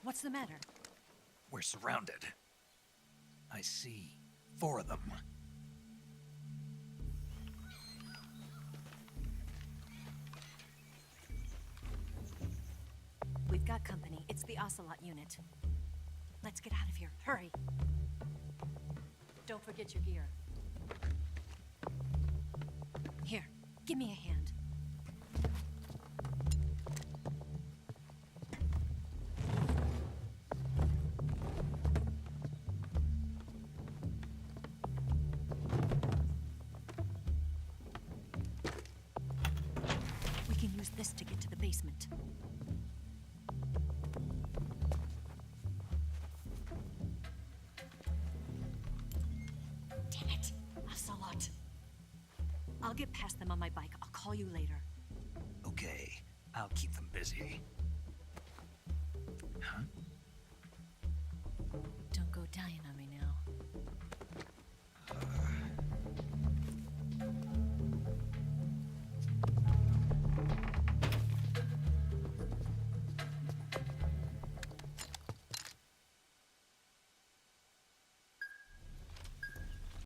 What's the matter? We're surrounded. I see 4 of them. We've got company. It's the Ocelot unit. Let's get out of here. Hurry. Don't forget your gear. Here, give me a hand. We can use this to get to the basement. Damn it, Ocelot. I'll get past them on my bike. I'll call you later. Okay, I'll keep them busy. Huh? Don't go dying on